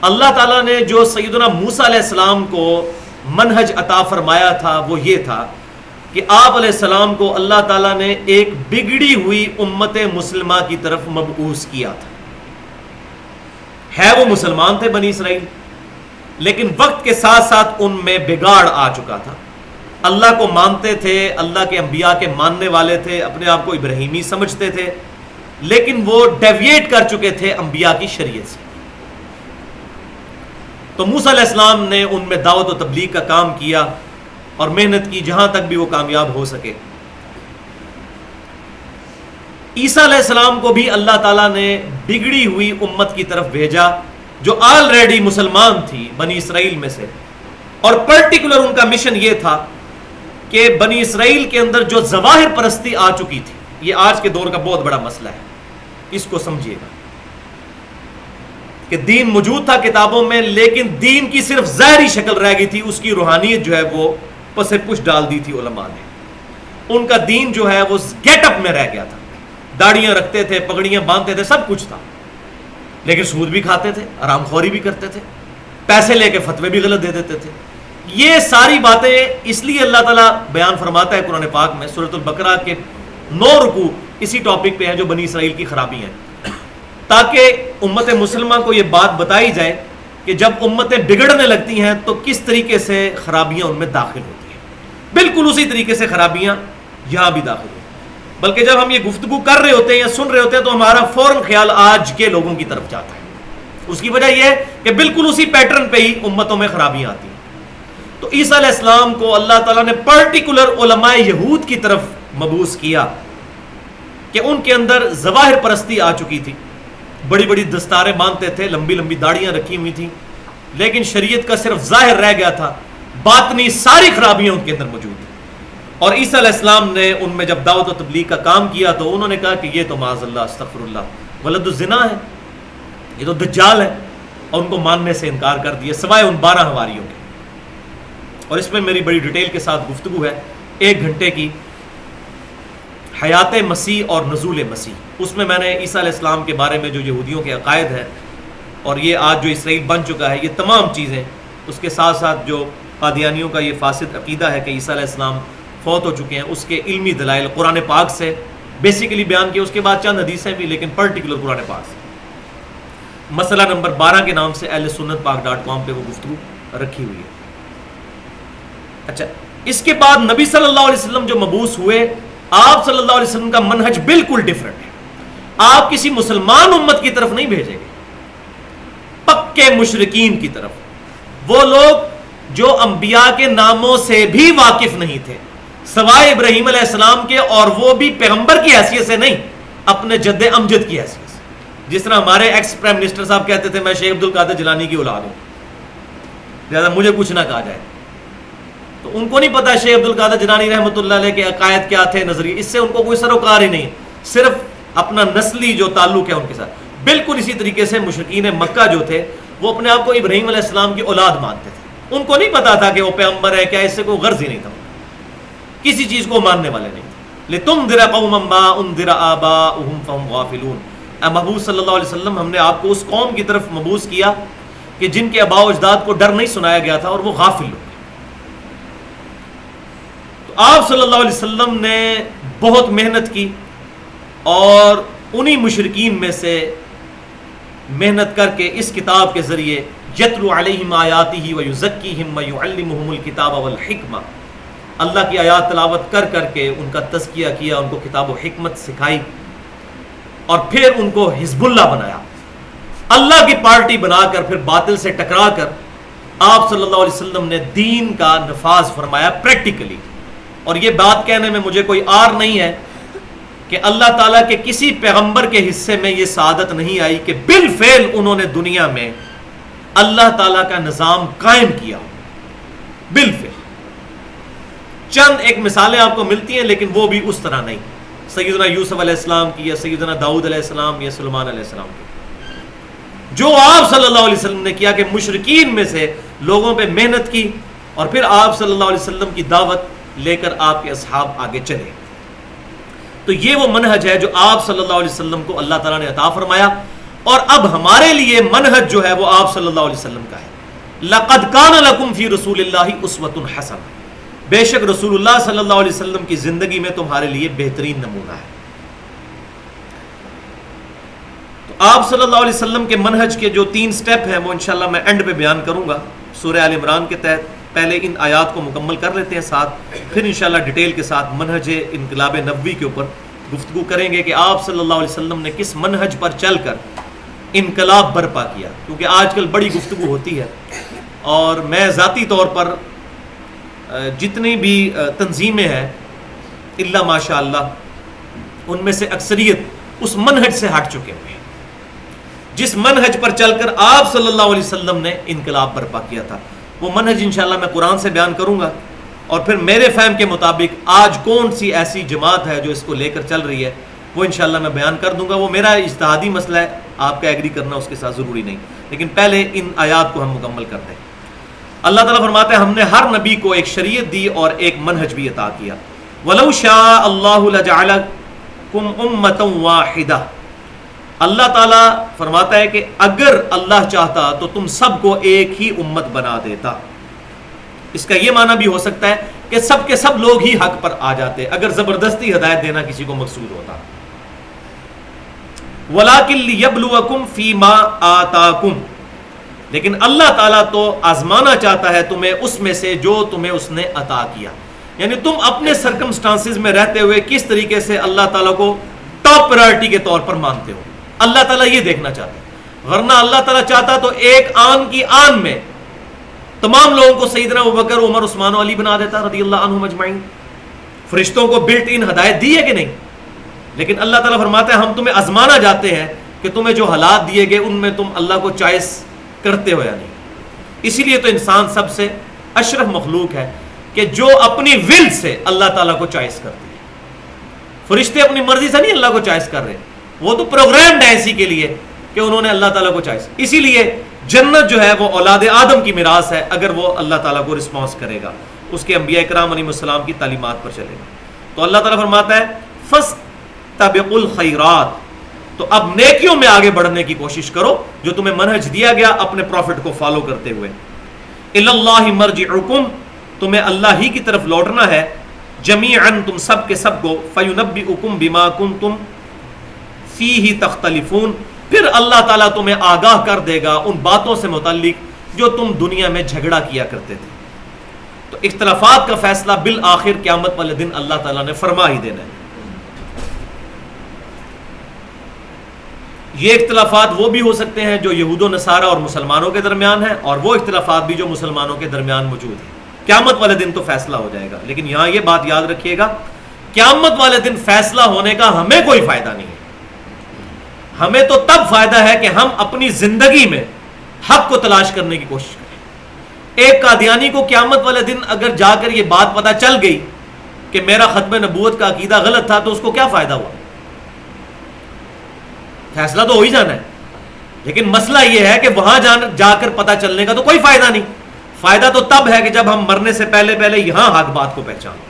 اللہ تعالیٰ نے جو سیدنا موسیٰ علیہ السلام کو منہج عطا فرمایا تھا وہ یہ تھا کہ آپ علیہ السلام کو اللہ تعالیٰ نے ایک بگڑی ہوئی امت مسلمہ کی طرف مبعوث کیا تھا۔ ہے وہ مسلمان تھے بنی اسرائیل، لیکن وقت کے ساتھ ساتھ ان میں بگاڑ آ چکا تھا۔ اللہ کو مانتے تھے، اللہ کے انبیاء کے ماننے والے تھے، اپنے آپ کو ابراہیمی سمجھتے تھے، لیکن وہ ڈیویٹ کر چکے تھے انبیاء کی شریعت سے۔ تو موسیٰ علیہ السلام نے ان میں دعوت و تبلیغ کا کام کیا اور محنت کی جہاں تک بھی وہ کامیاب ہو سکے۔ عیسیٰ علیہ السلام کو بھی اللہ تعالیٰ نے بگڑی ہوئی امت کی طرف بھیجا جو آلریڈی مسلمان تھی بنی اسرائیل میں سے، اور پرٹیکولر ان کا مشن یہ تھا کہ بنی اسرائیل کے اندر جو ظواہر پرستی آ چکی تھی، یہ آج کے دور کا بہت بڑا مسئلہ ہے، اس کو سمجھیے گا کہ دین موجود تھا کتابوں میں، لیکن دین کی صرف ظاہری شکل رہ گئی تھی، اس کی روحانیت جو ہے وہ پس پش ڈال دی تھی علماء نے۔ ان کا دین جو ہے وہ گیٹ اپ میں رہ گیا تھا، داڑیاں رکھتے تھے، پگڑیاں باندھتے تھے، سب کچھ تھا، لیکن سود بھی کھاتے تھے، حرام خوری بھی کرتے تھے، پیسے لے کے فتوے بھی غلط دے دیتے تھے۔ یہ ساری باتیں اس لیے اللہ تعالیٰ بیان فرماتا ہے قرآن پاک میں، سورۃ البقرہ کے 9 رکوع اسی ٹاپک پہ ہیں جو بنی اسرائیل کی خرابی ہیں، تاکہ امت مسلمہ کو یہ بات بتائی جائے کہ جب امتیں بگڑنے لگتی ہیں تو کس طریقے سے خرابیاں ان میں داخل ہوتی ہیں۔ بالکل اسی طریقے سے خرابیاں یہاں بھی داخل ہوتی ہیں، بلکہ جب ہم یہ گفتگو کر رہے ہوتے ہیں یا سن رہے ہوتے ہیں تو ہمارا فوراً خیال آج کے لوگوں کی طرف جاتا ہے۔ اس کی وجہ یہ ہے کہ بالکل اسی پیٹرن پہ ہی امتوں میں خرابیاں آتی ہیں۔ تو عیسیٰ علیہ السلام کو اللہ تعالیٰ نے پرٹیکولر علماء یہود کی طرف مبعوث کیا کہ ان کے اندر ظواہر پرستی آ چکی تھی، بڑی بڑی دستاریں باندھتے تھے، لمبی لمبی داڑیاں رکھی ہوئی تھیں، لیکن شریعت کا صرف ظاہر رہ گیا تھا، باطنی ساری خرابیاں ان کے اندر موجود ہیں۔ اور عیسیٰ علیہ السلام نے ان میں جب دعوت و تبلیغ کا کام کیا تو انہوں نے کہا کہ یہ تو معاذ اللہ استغفر اللہ ولد الزنا ہے، یہ تو دجال ہے، اور ان کو ماننے سے انکار کر دیا سوائے ان 12 حواریوں کے۔ اور اس میں میری بڑی ڈیٹیل کے ساتھ گفتگو ہے 1 گھنٹے کی، حیات مسیح اور نزول مسیح۔ اس میں نے عیسیٰ علیہ السلام کے بارے میں جو یہودیوں کے عقائد ہیں اور یہ آج جو اسرائیل بن چکا ہے، یہ تمام چیزیں، اس کے ساتھ ساتھ جو قادیانیوں کا یہ فاسد عقیدہ ہے کہ عیسیٰ علیہ السلام فوت ہو چکے ہیں، اس کے علمی دلائل قرآن پاک سے بیسیکلی بیان کیا، اس کے بعد چند حدیثیں بھی، لیکن پرٹیکولر قرآن پاک سے۔ مسئلہ نمبر 12 کے نام سے اہل سنت پاک .com پہ وہ گفتگو رکھی ہوئی ہے۔ اچھا، اس کے بعد نبی صلی اللہ علیہ وسلم جو مبعوث ہوئے، آپ صلی اللہ علیہ وسلم کا منہج بالکل ڈیفرنٹ ہے۔ آپ کسی مسلمان امت کی طرف نہیں بھیجیں گے، پکے مشرکین کی طرف، وہ لوگ جو انبیاء کے ناموں سے بھی واقف نہیں تھے سوائے ابراہیم علیہ السلام کے، اور وہ بھی پیغمبر کی حیثیت سے نہیں، اپنے جد امجد کی حیثیت سے۔ جس طرح ہمارے ایکس پرائم منسٹر صاحب کہتے تھے میں شیخ عبد القادر جیلانی کی اولاد ہوں، لہٰذا مجھے کچھ نہ کہا جائے۔ تو ان کو نہیں پتا شیخ عبد القادر جیلانی رحمۃ اللہ علیہ کے عقائد کیا تھے، نظریے، اس سے ان کو کوئی سروکار ہی نہیں، صرف اپنا نسلی جو تعلق ہے ان کے ساتھ۔ بالکل اسی طریقے سے مشرکین مکہ جو تھے وہ اپنے آپ کو ابراہیم علیہ السلام کی اولاد مانتے تھے، ان کو نہیں پتا تھا کہ وہ پیغمبر ہے کیا، اس سے کوئی غرض ہی نہیں تھا، کسی چیز کو ماننے والے نہیں تھے۔ لِتُنذِرَ قَوْمًا مَا أُنذِرَ آبَاؤُهُمْ فَهُمْ غَافِلُونَ۔ اے محبوب صلی اللہ علیہ وسلم، ہم نے آپ کو اس قوم کی طرف مبعوث کیا کہ جن کے آباء و اجداد کو ڈر نہیں سنایا گیا تھا اور وہ غافل لوگ۔ تو آپ صلی اللہ علیہ وسلم نے بہت محنت کی، اور انہی مشرکین میں سے محنت کر کے اس کتاب کے ذریعے یتلو علیہم آیاتہ ویزکیہم ویعلمہم الکتاب والحکمہ، اللہ کی آیات تلاوت کر کر کے ان کا تزکیہ کیا، ان کو کتاب و حکمت سکھائی، اور پھر ان کو حزب اللہ بنایا، اللہ کی پارٹی بنا کر، پھر باطل سے ٹکرا کر آپ صلی اللہ علیہ وسلم نے دین کا نفاذ فرمایا پریکٹیکلی۔ اور یہ بات کہنے میں مجھے کوئی عار نہیں ہے کہ اللہ تعالیٰ کے کسی پیغمبر کے حصے میں یہ سعادت نہیں آئی کہ بالفعل انہوں نے دنیا میں اللہ تعالیٰ کا نظام قائم کیا، بالفعل۔ چند ایک مثالیں آپ کو ملتی ہیں، لیکن وہ بھی اس طرح نہیں، سیدنا یوسف علیہ السلام کی یا سیدنا داؤد علیہ السلام یا سلیمان علیہ السلام کی۔ جو آپ صلی اللہ علیہ وسلم نے کیا کہ مشرکین میں سے لوگوں پہ محنت کی، اور پھر آپ صلی اللہ علیہ وسلم کی دعوت لے کر آپ کے اصحاب آگے چلے۔ تو یہ وہ منہج ہے جو آپ صلی اللہ علیہ وسلم کو اللہ تعالیٰ نے عطا فرمایا، اور اب ہمارے لیے منہج جو ہے وہ آپ صلی اللہ علیہ وسلم کا ہے۔ لَقَدْ كَانَ لَكُمْ فِي رَسُولِ اللَّهِ أُسْوَةٌ حَسَنَةٌ، بے شک رسول اللہ صلی اللہ علیہ وسلم کی زندگی میں تمہارے لیے بہترین نمونہ ہے۔ تو آپ صلی اللہ علیہ وسلم کے منہج کے جو 3 سٹیپ ہیں وہ انشاءاللہ میں اینڈ پہ بیان کروں گا سورہ آل عمران کے تحت۔ پہلے ان آیات کو مکمل کر لیتے ہیں ساتھ، پھر انشاءاللہ ڈیٹیل کے ساتھ منہج انقلاب نبوی کے اوپر گفتگو کریں گے کہ آپ صلی اللہ علیہ وسلم نے کس منہج پر چل کر انقلاب برپا کیا، کیونکہ آج کل بڑی گفتگو ہوتی ہے، اور میں ذاتی طور پر جتنی بھی تنظیمیں ہیں الا ماشاء اللہ ان میں سے اکثریت اس منہج سے ہٹ چکے ہوئے ہیں جس منہج پر چل کر آپ صلی اللہ علیہ وسلم نے انقلاب برپا کیا تھا۔ وہ منہج انشاءاللہ میں قرآن سے بیان کروں گا، اور پھر میرے فہم کے مطابق آج کون سی ایسی جماعت ہے جو اس کو لے کر چل رہی ہے وہ انشاءاللہ میں بیان کر دوں گا۔ وہ میرا اجتہادی مسئلہ ہے، آپ کا ایگری کرنا اس کے ساتھ ضروری نہیں، لیکن پہلے ان آیات کو ہم مکمل کر دیں۔ اللہ تعالیٰ فرماتے ہیں ہم نے ہر نبی کو ایک شریعت دی اور ایک منہج بھی عطا کیا۔ وَلَوْ شَاءَ اللَّهُ لَجَعَلَكُمْ أُمَّةً وَاحِدَةً، اللہ تعالیٰ فرماتا ہے کہ اگر اللہ چاہتا تو تم سب کو ایک ہی امت بنا دیتا۔ اس کا یہ معنی بھی ہو سکتا ہے کہ سب کے سب لوگ ہی حق پر آ جاتے اگر زبردستی ہدایت دینا کسی کو مقصود ہوتا۔ وَلَٰكِن لِيَبْلُوَكُمْ فِي مَا آتَاكُمْ، لیکن اللہ تعالیٰ تو آزمانا چاہتا ہے تمہیں اس میں سے جو تمہیں اس نے عطا کیا، یعنی تم اپنے سرکمسٹانسز میں رہتے ہوئے کس طریقے سے اللہ تعالیٰ کو ٹاپ پرائرٹی کے طور پر مانتے ہو، اللہ تعالیٰ یہ دیکھنا چاہتا ہے۔ ورنہ اللہ تعالیٰ چاہتا تو ایک آن کی آن میں تمام لوگوں کو سیدنا ابوبکر، عمر، عثمان و علی بنا دیتا رضی اللہ عنہم اجمعین۔ فرشتوں کو بلٹ ان ہدایت دی ہے کہ نہیں؟ لیکن اللہ تعالیٰ فرماتا ہے ہم تمہیں آزمانا چاہتے ہیں کہ تمہیں جو حالات دیے گئے ان میں تم اللہ کو چوائس کرتے ہو یا نہیں۔ اسی لیے تو انسان سب سے اشرف مخلوق ہے کہ جو اپنی ول سے اللہ تعالیٰ کو چوائس کرتی ہے۔ فرشتے اپنی مرضی سے نہیں اللہ کو چوائس کر رہے، وہ تو پروگرامڈ ہے اسی کے لیے کہ انہوں نے اللہ تعالیٰ کو چوائس۔ اسی لیے جنت جو ہے وہ اولاد آدم کی میراث ہے اگر وہ اللہ تعالیٰ کو رسپانس کرے گا، اس کے انبیاء کرام علیہ السلام کی تعلیمات پر چلے گا۔ تو اللہ تعالیٰ فرماتا ہے فاستبقوا الخیرات، تو اب نیکیوں میں آگے بڑھنے کی کوشش کرو جو تمہیں منہج دیا گیا اپنے پروفٹ کو فالو کرتے ہوئے۔ الی اللہ مرجعکم، تمہیں اللہ ہی کی طرف لوٹنا ہے، جمیعاً تم سب کے سب کو، فَيُنَبِّئُكُم بِمَا كُنتُم فِيهِ تَخْتَلِفُونَ، پھر اللہ تعالیٰ تمہیں آگاہ کر دے گا ان باتوں سے متعلق جو تم دنیا میں جھگڑا کیا کرتے تھے۔ تو اختلافات کا فیصلہ بالآخر قیامت والے دن اللہ تعالیٰ نے فرما ہی دینا ہے۔ یہ اختلافات وہ بھی ہو سکتے ہیں جو یہود و نصارہ اور مسلمانوں کے درمیان ہیں، اور وہ اختلافات بھی جو مسلمانوں کے درمیان موجود ہیں۔ قیامت والے دن تو فیصلہ ہو جائے گا، لیکن یہاں یہ بات یاد رکھیے گا، قیامت والے دن فیصلہ ہونے کا ہمیں کوئی فائدہ نہیں ہے۔ ہمیں تو تب فائدہ ہے کہ ہم اپنی زندگی میں حق کو تلاش کرنے کی کوشش کریں۔ ایک قادیانی کو قیامت والے دن اگر جا کر یہ بات پتہ چل گئی کہ میرا ختم نبوت کا عقیدہ غلط تھا، تو اس کو کیا فائدہ ہوا؟ فیصلہ تو ہو ہی جانا ہے، لیکن مسئلہ یہ ہے کہ وہاں جا کر پتہ چلنے کا تو کوئی فائدہ نہیں۔ فائدہ تو تب ہے کہ جب ہم مرنے سے پہلے پہلے یہاں حق بات کو پہچانیں۔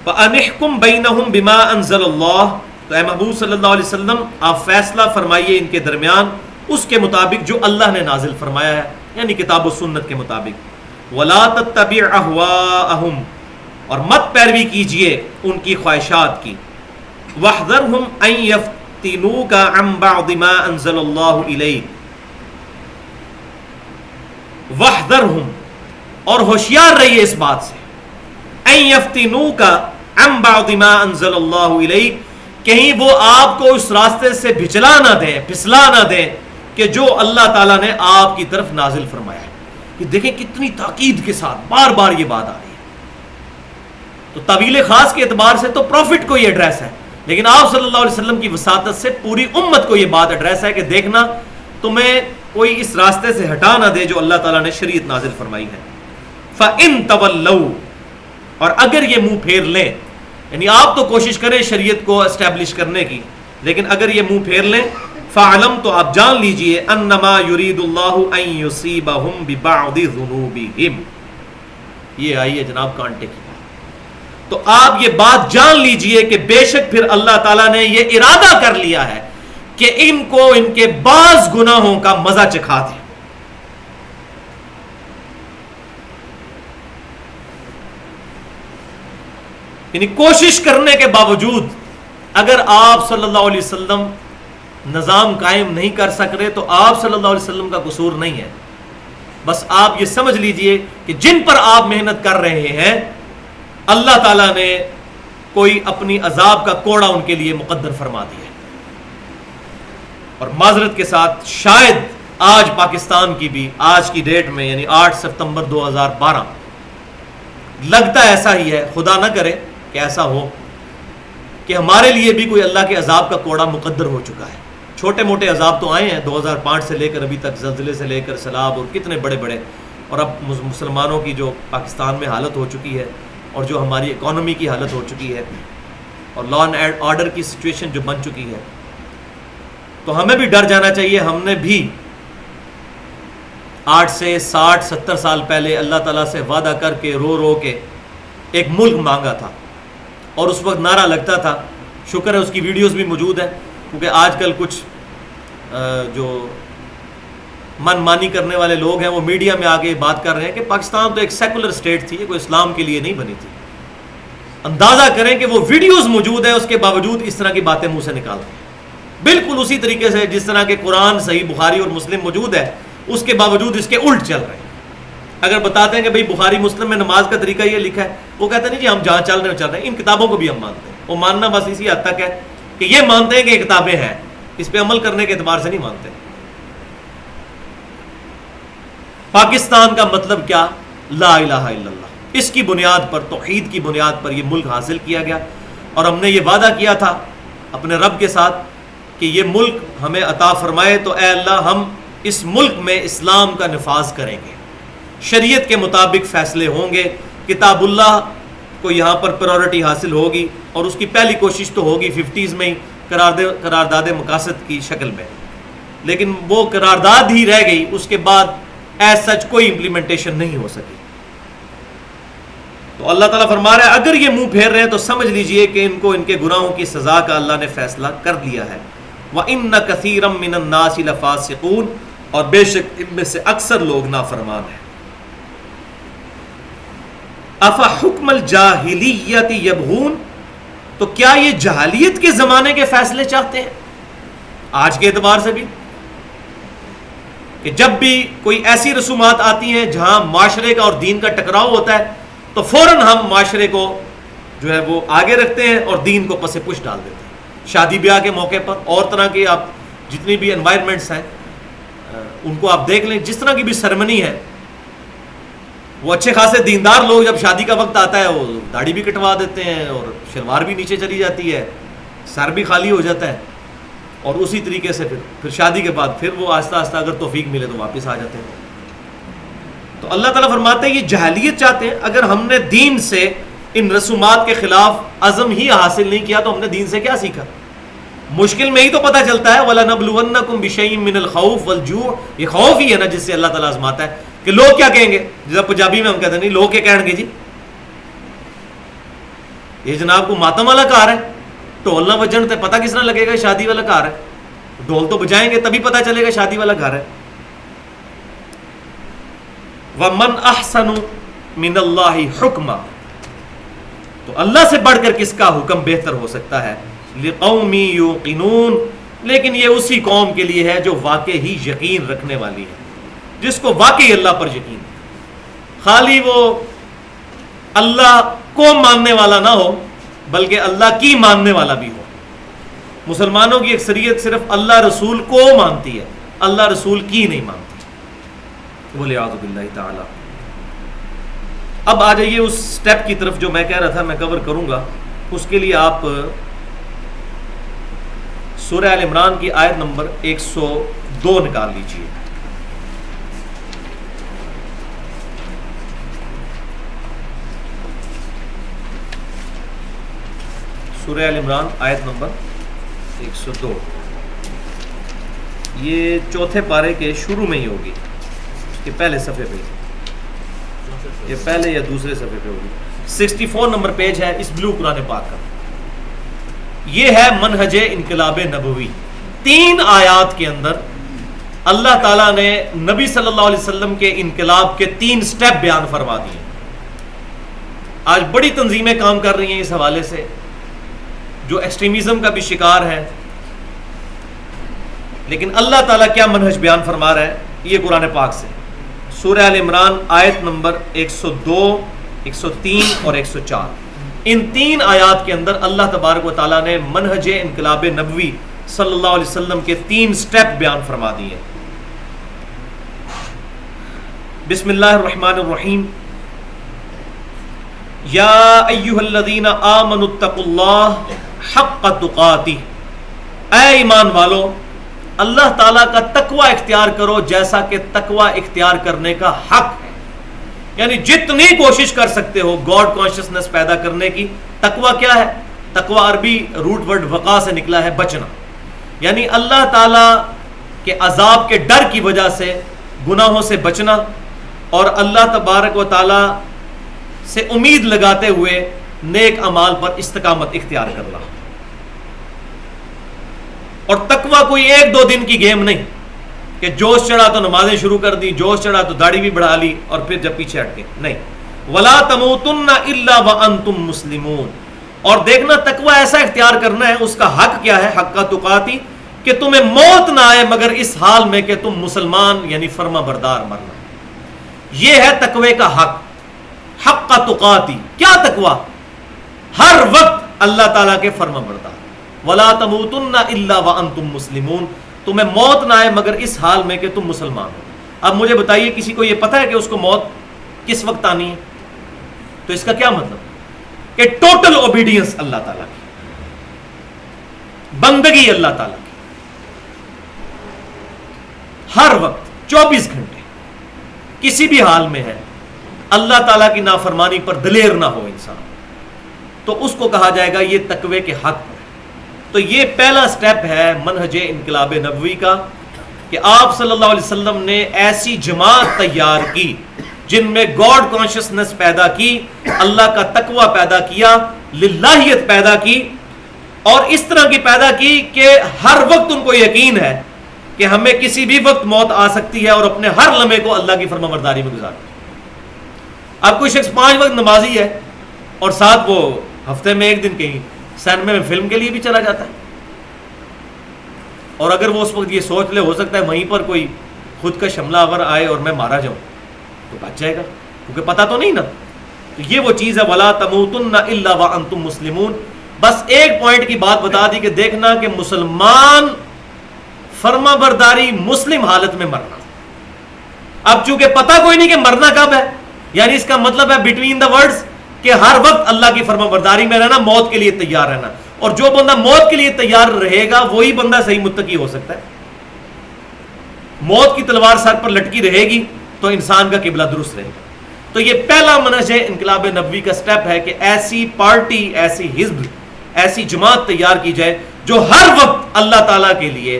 فَأَنِحْكُمْ بَيْنَهُمْ بِمَا أَنزَلَ اللَّهُ، تو اے محبوب صلی اللہ علیہ وسلم آپ فیصلہ فرمائیے ان کے درمیان اس کے مطابق جو اللہ نے نازل فرمایا ہے، یعنی کتاب و سنت کے مطابق۔ وَلَا تَتَّبِعْ أَهْوَاءَهُمْ، اور مت پیروی کیجئے ان کی خواہشات کی۔ وَاحْذَرْهُمْ أَن يَفْتِنُوكَ عَن بَعْضِ مَا أَنزَلَ اللَّهُ إِلَيْكَ، وَاحْذَرْهُمْ، اور ہوشیار رہیے اس بات سے، أَن يَفْتِنُوكَ عَن بَعْضِ مَا أَنزَلَ اللَّهُ إِلَيْكَ، کہیں وہ آپ کو اس راستے سے بھچلا نہ دیں، پھسلا نہ دیں کہ جو اللہ تعالیٰ نے آپ کی طرف نازل فرمایا ہے۔ کہ دیکھیں کتنی تاکید کے ساتھ بار بار یہ بات آ رہی ہے۔ تو طویل خاص کے اعتبار سے تو پروفٹ کو یہ ایڈریس ہے، لیکن آپ صلی اللہ علیہ وسلم کی وساطت سے پوری امت کو یہ بات ایڈریس ہے کہ دیکھنا تمہیں کوئی اس راستے سے ہٹا نہ دے جو اللہ تعالیٰ نے شریعت نازل فرمائی ہے۔ فَإِن تَوَلَّوْا، اور اگر یہ منہ پھیر لیں، یعنی آپ تو کوشش کریں شریعت کو اسٹیبلش کرنے کی، لیکن اگر یہ منہ پھیر لیں، فَعْلَمْ، تو آپ جان لیجئے، أَنَّمَا يُرِيدُ اللَّهُ أَن يُصِيبَهُمْ بِبَعْضِ ذُنُوبِهِمْ، یہ آئی ہے جناب کانٹے کی بات۔ تو آپ یہ بات جان لیجئے کہ بے شک پھر اللہ تعالیٰ نے یہ ارادہ کر لیا ہے کہ ان کو ان کے بعض گناہوں کا مزہ چکھا دیں۔ یعنی کوشش کرنے کے باوجود اگر آپ صلی اللہ علیہ وسلم نظام قائم نہیں کر سک رہے تو آپ صلی اللہ علیہ وسلم کا قصور نہیں ہے، بس آپ یہ سمجھ لیجئے کہ جن پر آپ محنت کر رہے ہیں اللہ تعالیٰ نے کوئی اپنی عذاب کا کوڑا ان کے لیے مقدر فرما دیا ہے۔ اور معذرت کے ساتھ شاید آج پاکستان کی بھی آج کی ڈیٹ میں یعنی 8 ستمبر 2012 لگتا ایسا ہی ہے، خدا نہ کرے کہ ایسا ہو، کہ ہمارے لیے بھی کوئی اللہ کے عذاب کا کوڑا مقدر ہو چکا ہے۔ چھوٹے موٹے عذاب تو آئے ہیں 2005 سے لے کر ابھی تک، زلزلے سے لے کر سیلاب اور کتنے بڑے بڑے، اور اب مسلمانوں کی جو پاکستان میں حالت ہو چکی ہے اور جو ہماری اکانومی کی حالت ہو چکی ہے اور لا اینڈ آرڈر کی سچویشن جو بن چکی ہے، تو ہمیں بھی ڈر جانا چاہیے۔ ہم نے بھی 8 سے 60 70 سال پہلے اللہ تعالیٰ سے وعدہ کر کے رو رو کے ایک ملک مانگا تھا، اور اس وقت نعرہ لگتا تھا، شکر ہے اس کی ویڈیوز بھی موجود ہیں، کیونکہ آج کل کچھ جو من مانی کرنے والے لوگ ہیں وہ میڈیا میں آگے بات کر رہے ہیں کہ پاکستان تو ایک سیکولر اسٹیٹ تھی، کوئی اسلام کے لیے نہیں بنی تھی۔ اندازہ کریں کہ وہ ویڈیوز موجود ہیں، اس کے باوجود اس طرح کی باتیں منہ سے نکال رہے ہیں، بالکل اسی طریقے سے جس طرح کے قرآن صحیح بخاری اور مسلم موجود ہے، اس کے باوجود اس کے الٹ چل رہے ہیں۔ اگر بتاتے ہیں کہ بھئی بخاری مسلم میں نماز کا طریقہ یہ لکھا ہے، وہ کہتے ہیں نہیں جی ہم جہاں چل رہے ہیں ان کتابوں کو بھی ہم مانتے ہیں۔ وہ ماننا بس اسی حد تک ہے کہ یہ مانتے ہیں کہ یہ کتابیں ہیں، اس پہ عمل کرنے کے اعتبار سے نہیں مانتے۔ پاکستان کا مطلب کیا؟ لا الہ الا اللہ، اس کی بنیاد پر، توحید کی بنیاد پر یہ ملک حاصل کیا گیا، اور ہم نے یہ وعدہ کیا تھا اپنے رب کے ساتھ کہ یہ ملک ہمیں عطا فرمائے تو اے اللہ ہم اس ملک میں اسلام کا نفاذ کریں گے، شریعت کے مطابق فیصلے ہوں گے، کتاب اللہ کو یہاں پر پرائورٹی حاصل ہوگی، اور اس کی پہلی کوشش تو ہوگی 50s میں ہی قرارداد مقاصد کی شکل میں، لیکن وہ قرارداد ہی رہ گئی، اس کے بعد ایز سچ کوئی امپلیمنٹیشن نہیں ہو سکی۔ تو اللہ تعالیٰ فرما رہا ہے اگر یہ منہ پھیر رہے ہیں تو سمجھ لیجئے کہ ان کو ان کے گناہوں کی سزا کا اللہ نے فیصلہ کر دیا ہے۔ وَإِنَّ كَثِيرًا مِّنَ النَّاسِ لَفَاسِقُونَ، اور بے شک ان میں سے اکثر لوگ نافرمان ہیں۔ افحکم الجاہلیت یبغون، تو کیا یہ جاہلیت کے زمانے کے فیصلے چاہتے ہیں آج کے اعتبار سے بھی، کہ جب بھی کوئی ایسی رسومات آتی ہیں جہاں معاشرے کا اور دین کا ٹکراؤ ہوتا ہے تو فوراً ہم معاشرے کو جو ہے وہ آگے رکھتے ہیں اور دین کو پس پش ڈال دیتے ہیں. شادی بیاہ کے موقع پر اور طرح کے آپ جتنی بھی انوائرمنٹس ہیں ان کو آپ دیکھ لیں، جس طرح کی بھی سرمنی ہے، وہ اچھے خاصے دیندار لوگ جب شادی کا وقت آتا ہے وہ داڑھی بھی کٹوا دیتے ہیں اور شلوار بھی نیچے چلی جاتی ہے، سر بھی خالی ہو جاتا ہے، اور اسی طریقے سے پھر شادی کے بعد پھر وہ آہستہ آہستہ اگر توفیق ملے تو واپس آ جاتے ہیں. تو اللہ تعالیٰ فرماتے ہیں یہ جاہلیت چاہتے ہیں. اگر ہم نے دین سے ان رسومات کے خلاف عزم ہی حاصل نہیں کیا تو ہم نے دین سے کیا سیکھا؟ مشکل میں ہی تو پتہ چلتا ہے. وَلَنَبْلُوَنَّكُمْ بِشَيْءٍ مِّنَ الْخَوْفِ وَالْجُوعِ، یہ خوف ہی ہے نا جس سے اللہ تعالیٰ آزماتا ہے کہ لوگ کیا کہیں گے. جیسا پنجابی میں ہم کہتے ہیں نہیں لوگ کیا کہیں گے جی، یہ جناب کو ماتم والا کار ہے، ڈھول نہ بجن تے پتہ کس طرح لگے گا شادی والا گھر ہے. ڈھول تو بجائیں گے تبھی پتہ چلے گا شادی والا گھر ہے. وَمَنْ أَحْسَنُ مِنَ اللَّهِ حُكْمًا، تو اللہ سے بڑھ کر کس کا حکم بہتر ہو سکتا ہے. لِقَوْمِ يُوقِنُونَ، لیکن یہ اسی قوم کے لیے ہے جو واقعی ہی یقین رکھنے والی ہے، جس کو واقعی اللہ پر یقین ہے. خالی وہ اللہ کو ماننے والا نہ ہو بلکہ اللہ کی ماننے والا بھی ہو. مسلمانوں کی اکثریت صرف اللہ رسول کو مانتی ہے، اللہ رسول کی نہیں مانتی. وَلِعَاذُ بِاللَّهِ تعالی. اب آ جائیے اس سٹیپ کی طرف جو میں کہہ رہا تھا میں کور کروں گا. اس کے لیے آپ سورہ آل عمران کی آیت نمبر 102 نکال لیجیے. سورہ آل عمران آیت نمبر 102، یہ چوتھے پارے کے شروع میں ہی ہوگی، اس کے پہلے صفحے پہ، یہ پہلے یا دوسرے صفحے پہ ہوگی. 64 نمبر پیج ہے اس بلو قرآن پاک کا. یہ ہے منہج انقلاب نبوی. 3 آیات کے اندر اللہ تعالیٰ نے نبی صلی اللہ علیہ وسلم کے انقلاب کے 3 سٹیپ بیان فرما دیے. آج بڑی تنظیمیں کام کر رہی ہیں اس حوالے سے، جو ایکسٹریمزم کا بھی شکار ہے، لیکن اللہ تعالیٰ کیا منہج بیان فرما رہا ہے یہ قرآن پاک سے. سورہ آل عمران آیت نمبر 102، 103 اور 104. ان 3 آیات کے اندر اللہ تبارک و تعالیٰ نے منہج انقلاب نبوی صلی اللہ علیہ وسلم کے 3 سٹیپ بیان فرما دیے. بسم اللہ الرحمن الرحیم. یا ایھا الذین آمنوا اتقوا اللہ حق تقاتہ، اے ایمان والو اللہ تعالیٰ کا تقوی اختیار کرو جیسا کہ تقوی اختیار کرنے کا حق ہے. یعنی جتنی کوشش کر سکتے ہو گاڈ کانشسنس پیدا کرنے کی. تقوی کیا ہے؟ تقوی عربی روٹ ورڈ وقا سے نکلا ہے، بچنا. یعنی اللہ تعالیٰ کے عذاب کے ڈر کی وجہ سے گناہوں سے بچنا اور اللہ تبارک و تعالیٰ سے امید لگاتے ہوئے نیک اعمال پر استقامت اختیار کرنا. اور تقوی کوئی 1-2 دن کی گیم نہیں کہ جوش چڑھا تو نمازیں شروع کر دی، جوش چڑھا تو داڑھی بھی بڑھا لی اور پھر جب پیچھے ہٹ گئے. نہیں. وَلَا تَمُوتُنَّ إِلَّا وَأَنْتُمْ مُسْلِمُونَ. اور دیکھنا تقوی ایسا اختیار کرنا ہے، اس کا حق کیا ہے؟ حق کا تقاتی، کہ تمہیں موت نہ آئے مگر اس حال میں کہ تم مسلمان یعنی فرما بردار مرنا. یہ ہے تقوی کا حق. حق کا تقاتی کیا تقوی؟ ہر وقت اللہ تعالیٰ کے فرما بردار. وَلَا تَمُوتُنَّ إِلَّا وَأَنْتُمْ مُسْلِمُونَ. تمہیں موت نہ آئے مگر اس حال میں کہ تم مسلمان ہو. اب مجھے بتائیے کسی کو یہ پتہ ہے کہ اس کو موت کس وقت آنی ہے؟ تو اس کا کیا مطلب؟ کہ ٹوٹل اوبیڈینس اللہ تعالیٰ کی، بندگی اللہ تعالیٰ کی، ہر وقت 24 گھنٹے کسی بھی حال میں ہے. اللہ تعالیٰ کی نافرمانی پر دلیر نہ ہو انسان، تو اس کو کہا جائے گا یہ تقوی کے حق پر. تو یہ پہلا سٹیپ ہے منہج انقلاب نبوی کا کہ آپ صلی اللہ علیہ وسلم نے ایسی جماعت تیار کی جن میں گاڈ کانشسنس پیدا کی، اللہ کا تقوی پیدا کیا، للہیت پیدا کی، اور اس طرح کی پیدا کی کہ ہر وقت ان کو یقین ہے کہ ہمیں کسی بھی وقت موت آ سکتی ہے اور اپنے ہر لمحے کو اللہ کی فرمانبرداری میں گزارنا. اب کوئی شخص 5 وقت نمازی ہے اور ساتھ وہ ہفتے میں 1 دن کہیں سینما میں فلم کے لیے بھی چلا جاتا ہے، اور اگر وہ اس وقت یہ سوچ لے ہو سکتا ہے وہیں پر کوئی خود کا حملہ آور آئے اور میں مارا جاؤں، تو بچ جائے گا، کیونکہ پتہ تو نہیں نا۔ تو یہ وہ چیز ہے وَلَا تَمُوتُنَّ إِلَّا وَأَنْتُمْ مُسْلِمُونَ۔ بس ایک پوائنٹ کی بات بتا دی کہ دیکھنا کہ مسلمان فرما برداری مسلم حالت میں مرنا۔ اب چونکہ پتہ کوئی نہیں کہ مرنا کب ہے، یعنی اس کا مطلب ہے بٹوین دا ورڈز کہ ہر وقت اللہ کی فرما برداری میں رہنا، موت کے لیے تیار رہنا، اور جو بندہ موت کے لیے تیار رہے گا وہی بندہ صحیح متقی ہو سکتا ہے۔ موت کی تلوار سر پر لٹکی رہے گی تو انسان کا قبلہ درست رہے گا۔ تو یہ پہلا منہج انقلاب نبوی کا سٹیپ ہے کہ ایسی پارٹی، ایسی حزب، ایسی جماعت تیار کی جائے جو ہر وقت اللہ تعالیٰ کے لیے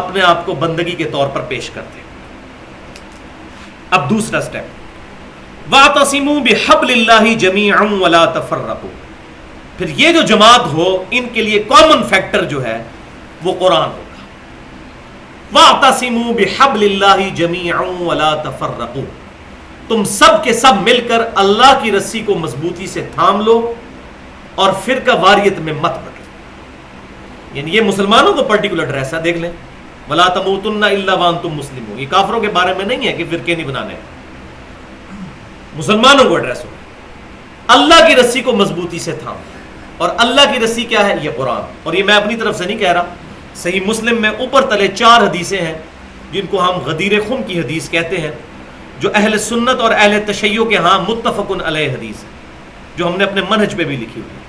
اپنے آپ کو بندگی کے طور پر پیش کرتے ہیں۔ اب دوسرا سٹیپ، وَاعْتَصِمُوا بِحَبْلِ اللَّهِ جَمِيعًا وَلَا تَفَرَّقُوا۔ پھر یہ جو جماعت ہو ان کے لیے کامن فیکٹر جو ہے وہ قرآن ہوگا۔ وَاعْتَصِمُوا بِحَبْلِ اللَّهِ جَمِيعًا وَلَا تَفَرَّقُوا۔ تم سب کے سب مل کر اللہ کی رسی کو مضبوطی سے تھام لو اور فرقہ واریت میں مت بٹو۔ یعنی یہ مسلمانوں کو پرٹیکولر ڈریس ہے، دیکھ لیں، وَلَا تَمُوتُنَّ إِلَّا وَأَنْتُمْ مُسْلِمُونَ۔ یہ کافروں کے بارے میں نہیں ہے کہ فرقے نہیں بنانے، مسلمانوں کو ایڈریس ہو، اللہ کی رسی کو مضبوطی سے تھام۔ اور اللہ کی رسی کیا ہے؟ یہ قرآن۔ اور یہ میں اپنی طرف سے نہیں کہہ رہا، صحیح مسلم میں اوپر تلے 4 حدیثیں ہیں جن کو ہم غدیر خم کی حدیث کہتے ہیں، جو اہل سنت اور اہل تشیع کے ہاں متفق علیہ حدیث ہے، جو ہم نے اپنے منہج پہ بھی لکھی ہوئی ہے۔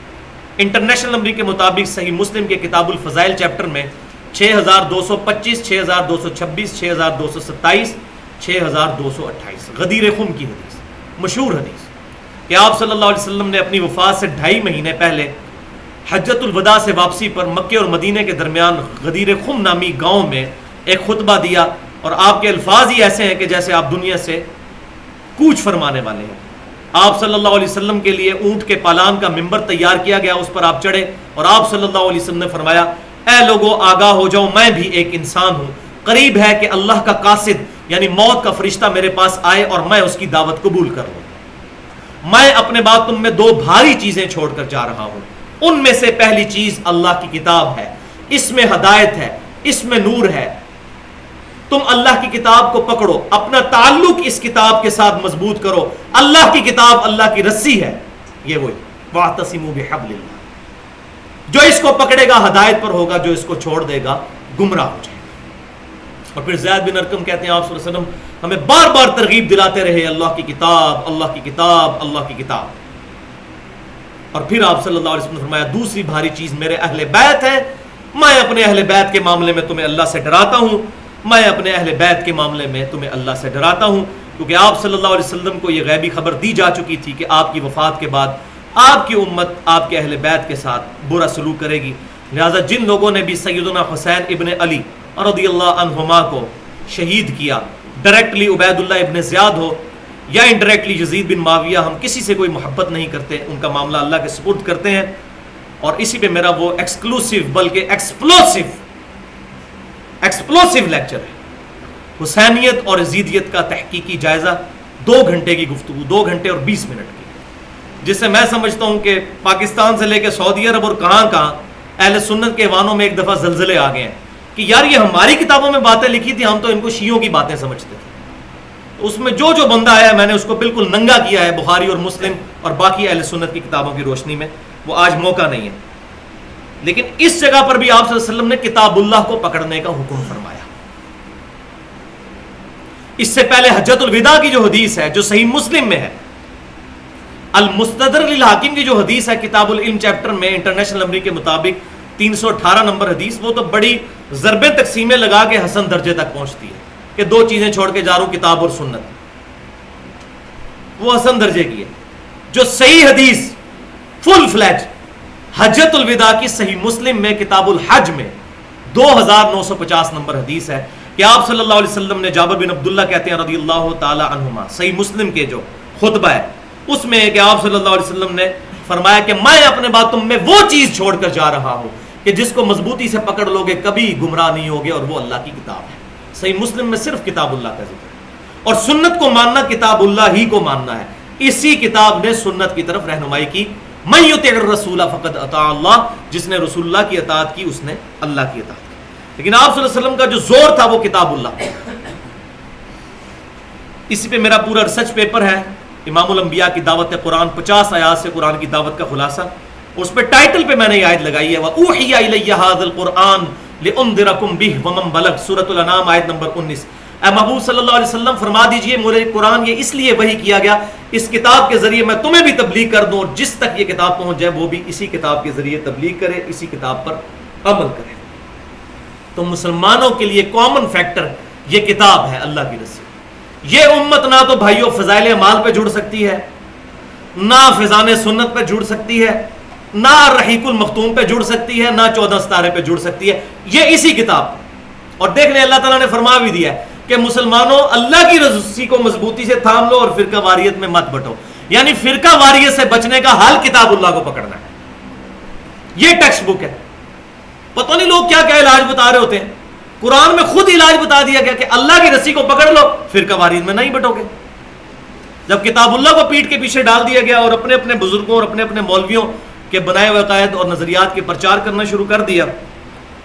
انٹرنیشنل نمبر کے مطابق صحیح مسلم کے کتاب الفضائل چیپٹر میں 6225، 6226، 6227، 6228 غدیر خم کی حدیث، مشہور حدیث کہ آپ صلی اللہ علیہ وسلم نے اپنی وفات سے 2.5 مہینے پہلے حجۃ الوداع سے واپسی پر مکے اور مدینہ کے درمیان غدیر خم نامی گاؤں میں ایک خطبہ دیا، اور آپ کے الفاظ ہی ایسے ہیں کہ جیسے آپ دنیا سے کوچ فرمانے والے ہیں۔ آپ صلی اللہ علیہ وسلم کے لیے اونٹ کے پالان کا ممبر تیار کیا گیا، اس پر آپ چڑھے اور آپ صلی اللہ علیہ وسلم نے فرمایا، اے لوگو آگاہ ہو جاؤ، میں بھی ایک انسان ہوں، قریب ہے کہ اللہ کا قاصد یعنی موت کا فرشتہ میرے پاس آئے اور میں اس کی دعوت قبول کر لوں۔ میں اپنے بعد تم میں 2 بھاری چیزیں چھوڑ کر جا رہا ہوں، ان میں سے پہلی چیز اللہ کی کتاب ہے، اس میں ہدایت ہے، اس میں نور ہے۔ تم اللہ کی کتاب کو پکڑو، اپنا تعلق اس کتاب کے ساتھ مضبوط کرو، اللہ کی کتاب اللہ کی رسی ہے، یہ وہی وَاعْتَصِمُوا بِحَبْلِ اللَّهِ۔ جو اس کو پکڑے گا ہدایت پر ہوگا، جو اس کو چھوڑ دے گا گمراہ ہو جائے گا۔ اور پھر زید بن ارقم کہتے ہیں آپ صلی اللہ علیہ وسلم ہمیں بار بار ترغیب دلاتے رہے، اللہ کی کتاب، اللہ کی کتاب، اللہ کی کتاب۔ اور پھر آپ صلی اللہ علیہ وسلم نے فرمایا دوسری بھاری چیز میرے اہل بیت ہے، میں اپنے اہل بیت کے معاملے میں تمہیں اللہ سے ڈراتا ہوں، میں اپنے اہل بیت کے معاملے میں تمہیں اللہ سے ڈراتا ہوں، کیونکہ آپ صلی اللہ علیہ وسلم کو یہ غیبی خبر دی جا چکی تھی کہ آپ کی وفات کے بعد آپ کی امت آپ کے اہل بیت کے ساتھ برا سلوک کرے گی۔ لہٰذا جن لوگوں نے بھی سیدنا حسین ابن علی رضی اللہ عنہما کو شہید کیا، ڈائریکٹلی عبید اللہ ابن زیاد ہو یا انڈائریکٹلی یزید بن معاویہ، ہم کسی سے کوئی محبت نہیں کرتے، ان کا معاملہ اللہ کے سپرد کرتے ہیں۔ اور اسی پہ میرا وہ ایکسکلوسیو بلکہ ایکسپلوسیو لیکچر ہے، حسینیت اور یزیدیت کا تحقیقی جائزہ، 2 گھنٹے کی گفتگو، 2 گھنٹے اور 20 منٹ کی، جس سے میں سمجھتا ہوں کہ پاکستان سے لے کے سعودی عرب اور کہاں کہاں اہل سنت کے ایوانوں میں ایک دفعہ زلزلے آ گئے ہیں کہ یار یہ ہماری کتابوں میں باتیں لکھی تھی، ہم تو ان کو شیعوں کی باتیں سمجھتے تھے۔ اس میں جو بندہ آیا میں نے اس کو بالکل ننگا کیا ہے بخاری اور مسلم اور باقی اہل سنت کی کتابوں کی روشنی میں، وہ آج موقع نہیں ہے۔ لیکن اس جگہ پر بھی آپ صلی اللہ علیہ وسلم نے کتاب اللہ کو پکڑنے کا حکم فرمایا۔ اس سے پہلے حجۃ الوداع کی جو حدیث ہے جو صحیح مسلم میں ہے، المستدرک للحاکم کی جو حدیث ہے کتاب العلم چیپٹر میں انٹرنیشنل نمبر کے مطابق 318 نمبر حدیث، وہ تو بڑی ضربیں تقسیمیں لگا کے حسن درجے تک پہنچتی ہے کہ 2 چیزیں چھوڑ کے جا رہا ہوں، کتاب اور سنت، وہ حسن درجے کی ہے۔ جو صحیح حدیث فل فلیج حجۃ الوداع کی صحیح مسلم میں کتاب الحج میں 2950 نمبر حدیث ہے کہ آپ صلی اللہ علیہ وسلم نے، جابر بن عبداللہ کہتے ہیں رضی اللہ تعالی عنہما، صحیح مسلم کے جو خطبہ ہے اس میں کہ آپ صلی اللہ علیہ وسلم نے فرمایا کہ میں اپنے بعد تم میں وہ چیز چھوڑ کر جا رہا ہوں کہ جس کو مضبوطی سے پکڑ لو گے کبھی گمراہ نہیں ہوگے، اور وہ اللہ کی کتاب ہے۔ صحیح مسلم میں صرف کتاب اللہ کا ذکر ہے، اور سنت کو ماننا کتاب اللہ ہی کو ماننا ہے، اسی کتاب نے سنت کی طرف رہنمائی کی. من یطع الرسول فقد اطاع اللہ, جس نے رسول اللہ کی اطاعت کی اس نے اللہ کی اطاعت کی. لیکن آپ صلی اللہ علیہ وسلم کا جو زور تھا وہ کتاب اللہ. اسی پہ میرا پورا ریسرچ پیپر ہے, امام الانبیاء کی دعوت قرآن, 50 آیات سے قرآن کی دعوت کا خلاصہ. اس پہ ٹائٹل پہ میں نے یہ آیت لگائی ہے وَأُوحِيَ إِلَيَّ هَذَا الْقُرْآنُ لِأُنذِرَكُم بِهِ وَمَن بَلَغَ, سورۃ الانعام آیت نمبر 19. اے محبوب صلی اللہ علیہ وسلم فرما دیجئے مجھے قرآن یہ اس لیے وحی کیا گیا, اس کتاب کے ذریعے میں تمہیں بھی تبلیغ کر دوں, اور جس تک یہ کتاب پہنچ جائے وہ بھی اسی کتاب کے ذریعے تبلیغ کرے, اسی کتاب پر عمل کرے. تو مسلمانوں کے لیے کامن فیکٹر یہ کتاب ہے, اللہ کی رسی. یہ امت نہ تو بھائیوں فضائل اعمال پہ جڑ سکتی ہے, نہ فیضان سنت پہ جڑ سکتی ہے, نہ رحیق المختوم پہ جڑ سکتی ہے, نہ 14 ستارے پہ جڑ سکتی ہے, یہ اسی کتاب پہ. اور دیکھ لیں اللہ تعالیٰ نے فرما بھی دیا ہے کہ مسلمانوں اللہ کی رسی کو مضبوطی سے تھام لو اور فرقہ واریت میں مت بٹو. یعنی فرقہ واریت سے بچنے کا حل کتاب اللہ کو پکڑنا ہے. یہ ٹیکسٹ بک ہے. پتہ نہیں لوگ کیا کیا علاج بتا رہے ہوتے ہیں. قرآن میں خود علاج بتا دیا گیا کہ اللہ کی رسی کو پکڑ لو, فرقہ واریت میں نہیں بٹو گے. جب کتاب اللہ کو پیٹ کے پیچھے ڈال دیا گیا اور اپنے اپنے بزرگوں اور اپنے اپنے مولویوں کے بنائے ہوئے عقائد اور نظریات کے پرچار کرنا شروع کر دیا,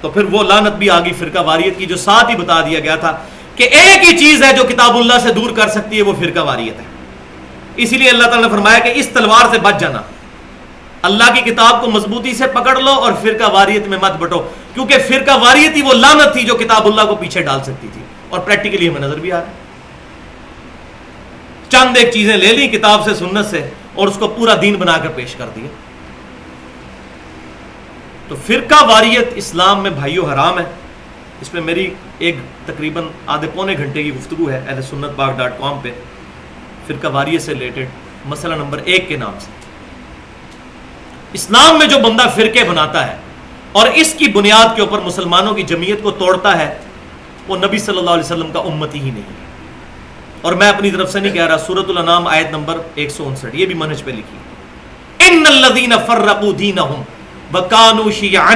تو پھر وہ لعنت بھی آ گئی فرقہ واریت کی, جو ساتھ ہی بتا دیا گیا تھا کہ ایک ہی چیز ہے جو کتاب اللہ سے دور کر سکتی ہے, وہ فرقہ واریت ہے. اسی لیے اللہ تعالیٰ نے فرمایا کہ اس تلوار سے بچ جانا, اللہ کی کتاب کو مضبوطی سے پکڑ لو اور فرقہ واریت میں مت بٹو, کیونکہ فرقہ واریت ہی وہ لعنت تھی جو کتاب اللہ کو پیچھے ڈال سکتی تھی. اور پریکٹیکلی ہمیں نظر بھی آ رہا ہے. چند ایک چیزیں لے لی کتاب سے سنت سے اور اس کو پورا دین بنا کر پیش کر دیا. تو فرقہ واریت اسلام میں بھائیو حرام ہے. اس پہ میری ایک تقریباً آدھے پونے گھنٹے کی گفتگو ہے اہل سنت پاک .com پہ, فرقہ واریت سے ریلیٹڈ مسئلہ نمبر 1 کے نام سے. اسلام میں جو بندہ فرقے بناتا ہے اور اس کی بنیاد کے اوپر مسلمانوں کی جمعیت کو توڑتا ہے, وہ نبی صلی اللہ علیہ وسلم کا امتی ہی نہیں ہے. اور میں اپنی طرف سے نہیں کہہ رہا, سورۃ الانعام آیت نمبر 159, یہ بھی منہج پہ لکھی, ان الذین فرقوا دینہم وکانوا شیعا,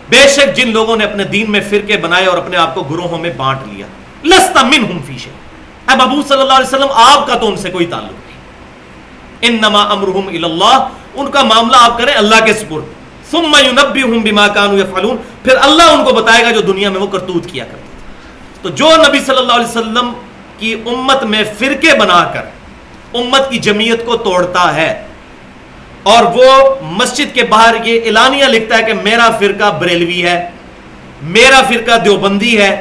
بے شک جن لوگوں نے اپنے دین میں فرقے بنائے اور اپنے آپ کو گروہوں میں بانٹ لیا, لست منہم فی شیء, اے محبوب صلی اللہ علیہ وسلم آپ کا تو ان سے کوئی تعلق نہیں. انما امرہم الی اللہ, ان کا معاملہ آپ کریں اللہ کے سپرد. ثم ینبئہم بما کانوا یفعلون, پھر اللہ ان کو بتائے گا جو دنیا میں وہ کرتوت کیا کرتے تھے. تو جو نبی صلی اللہ علیہ وسلم کی امت میں فرقے بنا کر امت کی جمعیت کو توڑتا ہے اور وہ مسجد کے باہر یہ اعلانیہ لکھتا ہے کہ میرا فرقہ بریلوی ہے, میرا فرقہ دیوبندی ہے,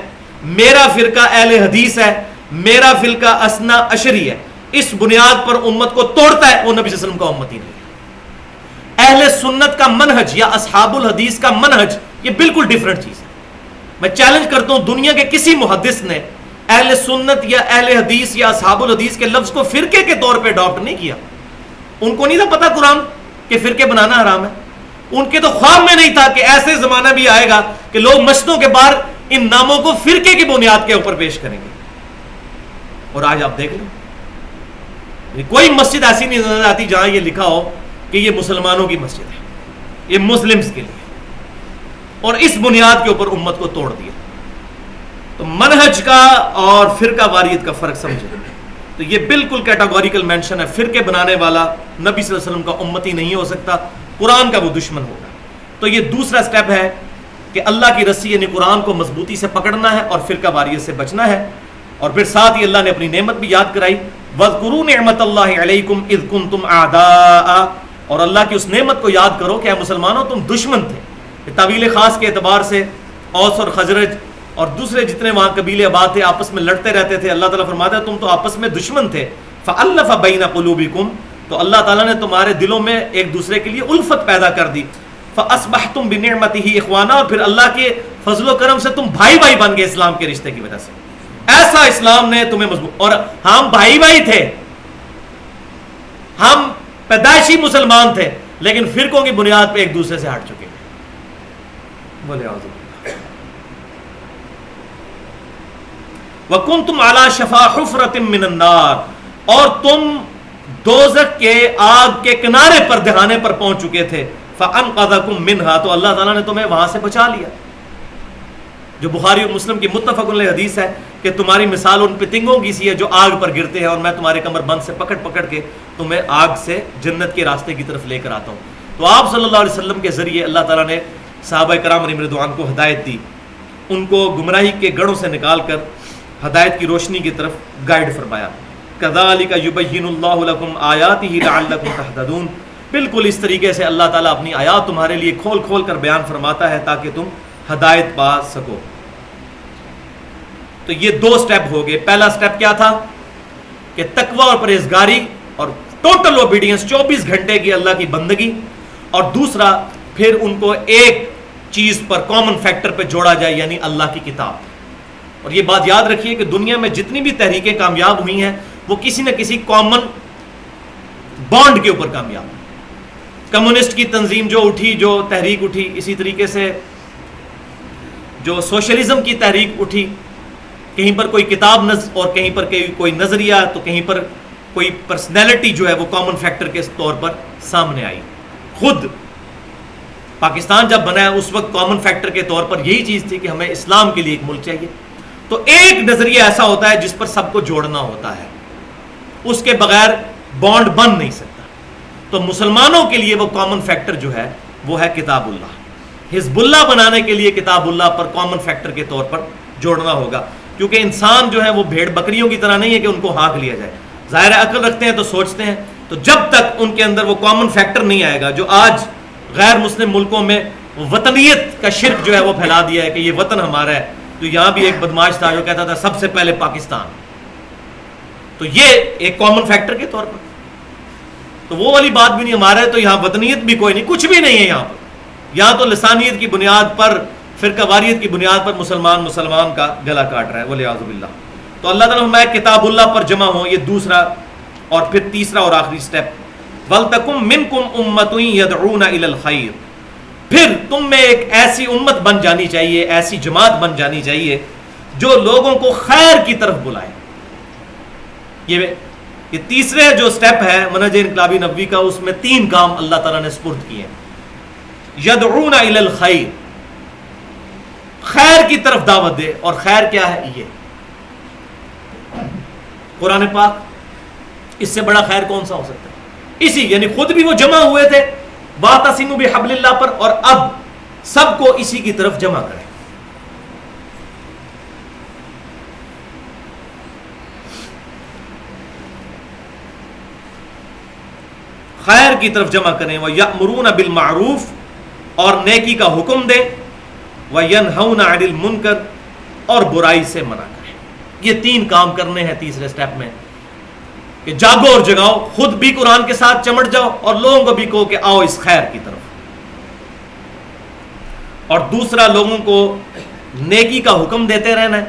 میرا فرقہ اہل حدیث ہے, میرا فرقہ اثنا عشری ہے, اس بنیاد پر امت کو توڑتا ہے, وہ نبی صلی اللہ علیہ وسلم کا امت ہی نہیں ہے. اہل سنت کا منہج یا اصحاب الحدیث کا منہج یہ بالکل ڈیفرنٹ چیز ہے. میں چیلنج کرتا ہوں دنیا کے کسی محدث نے اہل سنت یا اہل حدیث یا اصحاب الحدیث کے لفظ کو فرقے کے طور پہ اڈاپٹ نہیں کیا. ان کو نہیں تھا پتا قرآن کہ فرقے بنانا حرام ہے. ان کے تو خواب میں نہیں تھا کہ ایسے زمانہ بھی آئے گا کہ لوگ مسجدوں کے باہر ان ناموں کو فرقے کی بنیاد کے اوپر پیش کریں گے. اور آج آپ دیکھ لیں کوئی مسجد ایسی نہیں نظر آتی جہاں یہ لکھا ہو کہ یہ مسلمانوں کی مسجد ہے, یہ مسلمز کے لیے, اور اس بنیاد کے اوپر امت کو توڑ دیا. تو منہج کا اور فرقہ واریت کا فرق سمجھیں. تو یہ بالکل کیٹاگوریکل مینشن ہے, فرقے بنانے والا نبی صلی اللہ علیہ وسلم کا امتی نہیں ہو سکتا, قرآن کا وہ دشمن ہوگا. تو یہ دوسرا سٹیپ ہے کہ اللہ کی رسی یعنی قرآن کو مضبوطی سے پکڑنا ہے اور فرقہ واریت سے بچنا ہے. اور پھر ساتھ ہی اللہ نے اپنی نعمت بھی یاد کرائی, وَاذْكُرُوا نِعْمَةَ اللَّهِ عَلَيْكُمْ إِذْ كُنْتُمْ أَعْدَاءً, اور اللہ کی اس نعمت کو یاد کرو کہ اے مسلمانوں تم دشمن تھے. طویل خاص کے اعتبار سے اوس اور خزرج اور دوسرے جتنے وہاں قبیلے آباد تھے آپس میں لڑتے رہتے تھے. اللہ تعالیٰ فرماتا ہے تم تو آپس میں دشمن تھے. فَأَلَّفَ بَيْنَ قُلُوبِكُمْ, تو اللہ تعالیٰ نے تمہارے دلوں میں ایک دوسرے کے لیے الفت پیدا کر دی. فَأَصْبَحْتُمْ بِنِعْمَتِهِ إِخْوَانًا, اور پھر اللہ کے فضل و کرم سے تم بھائی بھائی بن گئے اسلام کے رشتے کی وجہ سے. ایسا اسلام نے تمہیں مضبوط, اور ہم بھائی بھائی تھے, ہم پیدائشی مسلمان تھے, لیکن فرقوں کی بنیاد پہ ایک دوسرے سے ہٹ چکے. بولے اعوذ باللہ. وَكُنْتُمْ عَلَى شَفَا حُفْرَةٍ مِّنَ النَّارِ, اور تم دوزخ کے آگ کے کنارے پر دہانے پر پہنچ چکے تھے. فَأَنْقَذَكُمْ مِنْهَا, تو اللہ تعالیٰ نے تمہیں وہاں سے بچا لیا. جو بخاری اور مسلم کی متفق علیہ حدیث ہے کہ تمہاری مثال ان پتنگوں کی سی ہے جو آگ پر گرتے ہیں، اور میں تمہارے کمر بند سے پکڑ پکڑ کے تمہیں آگ سے جنت کے راستے کی طرف لے کر آتا ہوں۔ تو آپ صلی اللہ علیہ وسلم کے ذریعے اللہ تعالیٰ نے صحابہ کرام علیہم رضوان کو ہدایت دی، ان کو گمراہی کے گڑھوں سے نکال کر ہدایت کی روشنی کی طرف گائیڈ فرمایا۔ کذالک یبین اللہ لکم آیاتہ لعلکم تہتدون، بالکل اس طریقے سے اللہ تعالیٰ اپنی آیات تمہارے لیے کھول کھول کر بیان فرماتا ہے تاکہ تم ہدایت پا سکو۔ تو یہ دو سٹیپ ہو گئے۔ پہلا سٹیپ کیا تھا کہ تقوی اور پرہیزگاری اور ٹوٹل اوبیڈینس، 24 گھنٹے کی اللہ کی بندگی، اور دوسرا پھر ان کو ایک چیز پر کامن فیکٹر پہ جوڑا جائے، یعنی اللہ کی کتاب۔ اور یہ بات یاد رکھیے کہ دنیا میں جتنی بھی تحریکیں کامیاب ہوئی ہیں وہ کسی نہ کسی کامن بانڈ کے اوپر کامیاب ہوئی۔ کمیونسٹ کی تنظیم جو اٹھی، جو تحریک اٹھی، اسی طریقے سے جو سوشلزم کی تحریک اٹھی، کہیں پر کوئی کتاب اور کہیں پر کوئی نظریہ، تو کہیں پر کوئی پرسنالٹی جو ہے وہ کامن فیکٹر کے طور پر سامنے آئی۔ خود پاکستان جب بنا ہے اس وقت کامن فیکٹر کے طور پر یہی چیز تھی کہ ہمیں اسلام کے لیے ایک ملک چاہیے۔ تو ایک نظریہ ایسا ہوتا ہے جس پر سب کو جوڑنا ہوتا ہے، اس کے بغیر بانڈ بن نہیں سکتا۔ تو مسلمانوں کے لیے وہ کامن فیکٹر جو ہے وہ ہے کتاب اللہ۔ حزب اللہ بنانے کے لیے کتاب اللہ پر کامن فیکٹر کے طور پر جوڑنا ہوگا، کیونکہ انسان جو ہے وہ بھیڑ بکریوں کی طرح نہیں ہے کہ ان کو ہانک لیا جائے۔ ظاہر ہے عقل رکھتے ہیں تو سوچتے ہیں، تو جب تک ان کے اندر وہ کامن فیکٹر نہیں آئے گا، جو آج غیر مسلم ملکوں میں وطنیت کا شرک جو ہے وہ پھیلا دیا ہے کہ یہ وطن ہمارا ہے۔ تو یہاں بھی ایک بدماش تھا جو کہتا تھا سب سے پہلے پاکستان، تو یہ ایک کامن فیکٹر کے طور پر، تو وہ والی بات بھی نہیں ہمارا ہے، تو یہاں وطنیت بھی کوئی نہیں، کچھ بھی نہیں ہے یہاں پر۔ یہاں تو لسانیت کی بنیاد پر، فرقہ واریت کی بنیاد پر مسلمان کا گلا کاٹ رہا ہے، والعیاذ باللہ۔ تو اللہ تعالیٰ میں کتاب اللہ پر جمع ہوں، یہ دوسرا، اور پھر تیسرا اور آخری سٹیپ، وَلْتَكُمْ مِنْكُمْ أُمَّةٌ يَدْعُونَ إِلَى الْخَيْرِ، پھر تم میں ایک ایسی امت بن جانی چاہیے، ایسی جماعت بن جانی چاہیے جو لوگوں کو خیر کی طرف بلائے۔ یہ تیسرے جو سٹیپ ہے منہج انقلابی نبوی کا، اس میں 3 کام اللہ تعالیٰ نے سپرد کیے ہیں۔ یدعون الی الخیر، خیر کی طرف دعوت دے، اور خیر کیا ہے؟ یہ قرآن پاک، اس سے بڑا خیر کون سا ہو سکتا ہے؟ اسی، یعنی خود بھی وہ جمع ہوئے تھے واعتصموا بحبل اللہ پر، اور اب سب کو اسی کی طرف جمع کریں۔ خیر کی طرف جمع کریں، وَيَأْمُرُونَ بِالْمَعْرُوفِ، اور نیکی کا حکم دیں، وَيَنْهَوْنَ عَنِ الْمُنْكَرِ، اور برائی سے منع کریں۔ یہ 3 کام کرنے ہیں تیسرے سٹیپ میں، کہ جاگو اور جگاؤ، خود بھی قرآن کے ساتھ چمٹ جاؤ اور لوگوں کو بھی کہو کہ آؤ اس خیر کی طرف، اور دوسرا لوگوں کو نیکی کا حکم دیتے رہنا ہے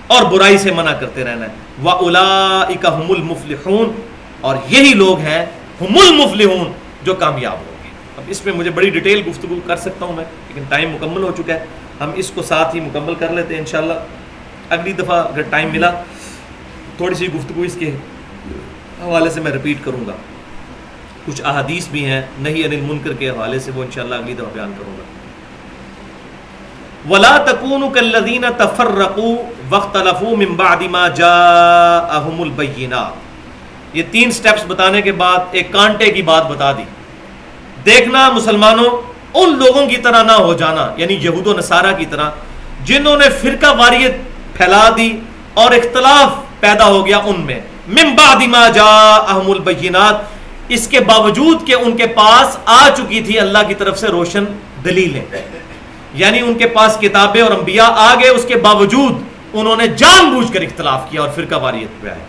اور برائی سے منع کرتے رہنا ہے۔ وَأُولَئِكَ هُمُ الْمُفْلِحُونَ، اور یہی لوگ ہیں ہم المفلحون جو کامیاب ہوں گے۔ اب اس میں مجھے بڑی ڈیٹیل گفتگو کر سکتا ہوں میں، لیکن ٹائم مکمل ہو چکا ہے، ہم اس کو ساتھ ہی مکمل کر لیتے ہیں انشاءاللہ۔ اگلی دفعہ اگر ٹائم ملا تھوڑی سی گفتگو اس کے حوالے سے میں رپیٹ کروں گا، کچھ احادیث بھی ہیں نہی عن المنکر کے حوالے سے، وہ انشاءاللہ اگلی دفعہ بیان کروں گا۔ وَلَا تَكُونُوا كَالَّذِينَ تَفَرَّقُوا وَاخْتَلَفُوا مِن بَعْدِ مَا جَاءَهُمُ الْبَيِّنَاتُ۔ یہ 3 سٹیپس بتانے کے بعد ایک کانٹے کی بات بتا دی۔ دیکھنا مسلمانوں، ان لوگوں کی طرح نہ ہو جانا، یعنی یہود و نصارہ کی طرح، جنہوں نے فرقہ واریت پھیلا دی اور اختلاف پیدا ہو گیا ان میں، من بعد ما جاءہم البینات، اس کے باوجود کہ ان کے پاس آ چکی تھی اللہ کی طرف سے روشن دلیلیں، یعنی ان کے پاس کتابیں اور انبیاء آ گئے، اس کے باوجود انہوں نے جان بوجھ کر اختلاف کیا اور فرقہ واریت پہ آئے۔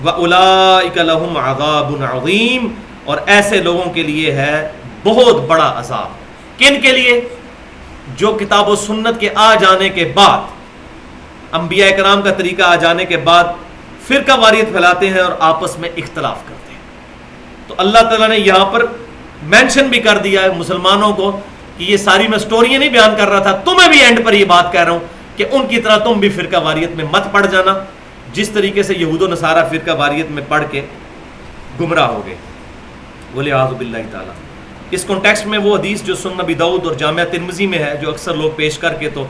وَأُولَئِكَ لَهُمْ عَذَابٌ عَظِيمٌ، اور ایسے لوگوں کے لیے ہے بہت بڑا عذاب۔ کن کے لیے؟ جو کتاب و سنت کے آ جانے کے بعد، انبیاء کرام کا طریقہ آ جانے کے بعد فرقہ واریت پھیلاتے ہیں اور آپس میں اختلاف کرتے ہیں۔ تو اللہ تعالیٰ نے یہاں پر مینشن بھی کر دیا ہے مسلمانوں کو کہ یہ ساری میں سٹوریاں نہیں بیان کر رہا تھا، تمہیں بھی اینڈ پر یہ بات کہہ رہا ہوں کہ ان کی طرح تم بھی فرقہ واریت میں مت پڑ جانا، جس طریقے سے یہود و نصارہ فرقہ واریت میں پڑھ کے گمراہ ہو گئے، والعیاذ باللہ تعالیٰ۔ اس کانٹیکسٹ میں وہ حدیث جو سنن ابی داؤد اور جامعہ ترمذی میں ہے، جو اکثر لوگ پیش کر کے تو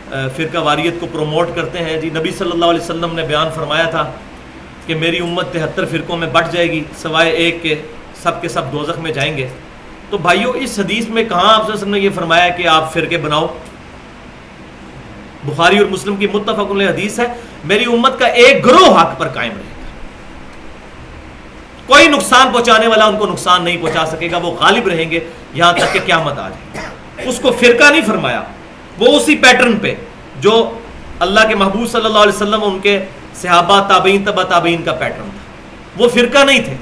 فرقہ واریت کو پروموٹ کرتے ہیں. جی نبی صلی اللہ علیہ وسلم نے بیان فرمایا تھا کہ میری امت 73 فرقوں میں بٹ جائے گی سوائے ایک کے سب دوزخ میں جائیں گے. تو بھائیو اس حدیث میں کہاں آپ صلی اللہ علیہ وسلم نے یہ فرمایا کہ آپ فرقے بناؤ؟ بخاری اور مسلم کی متفق علیہ حدیث ہے میری امت کا ایک گروہ حق پر قائم رہے گا, کوئی نقصان پہنچانے والا ان کو نقصان نہیں پہنچا سکے گا, وہ غالب رہیں گے یہاں تک کہ قیامت آ جائے. اس کو فرقہ نہیں فرمایا, وہ اسی پیٹرن پہ جو اللہ کے محبوب صلی اللہ علیہ وسلم ان کے صحابہ تابعین تبع تابعین کا پیٹرن تھا, وہ فرقہ نہیں تھے.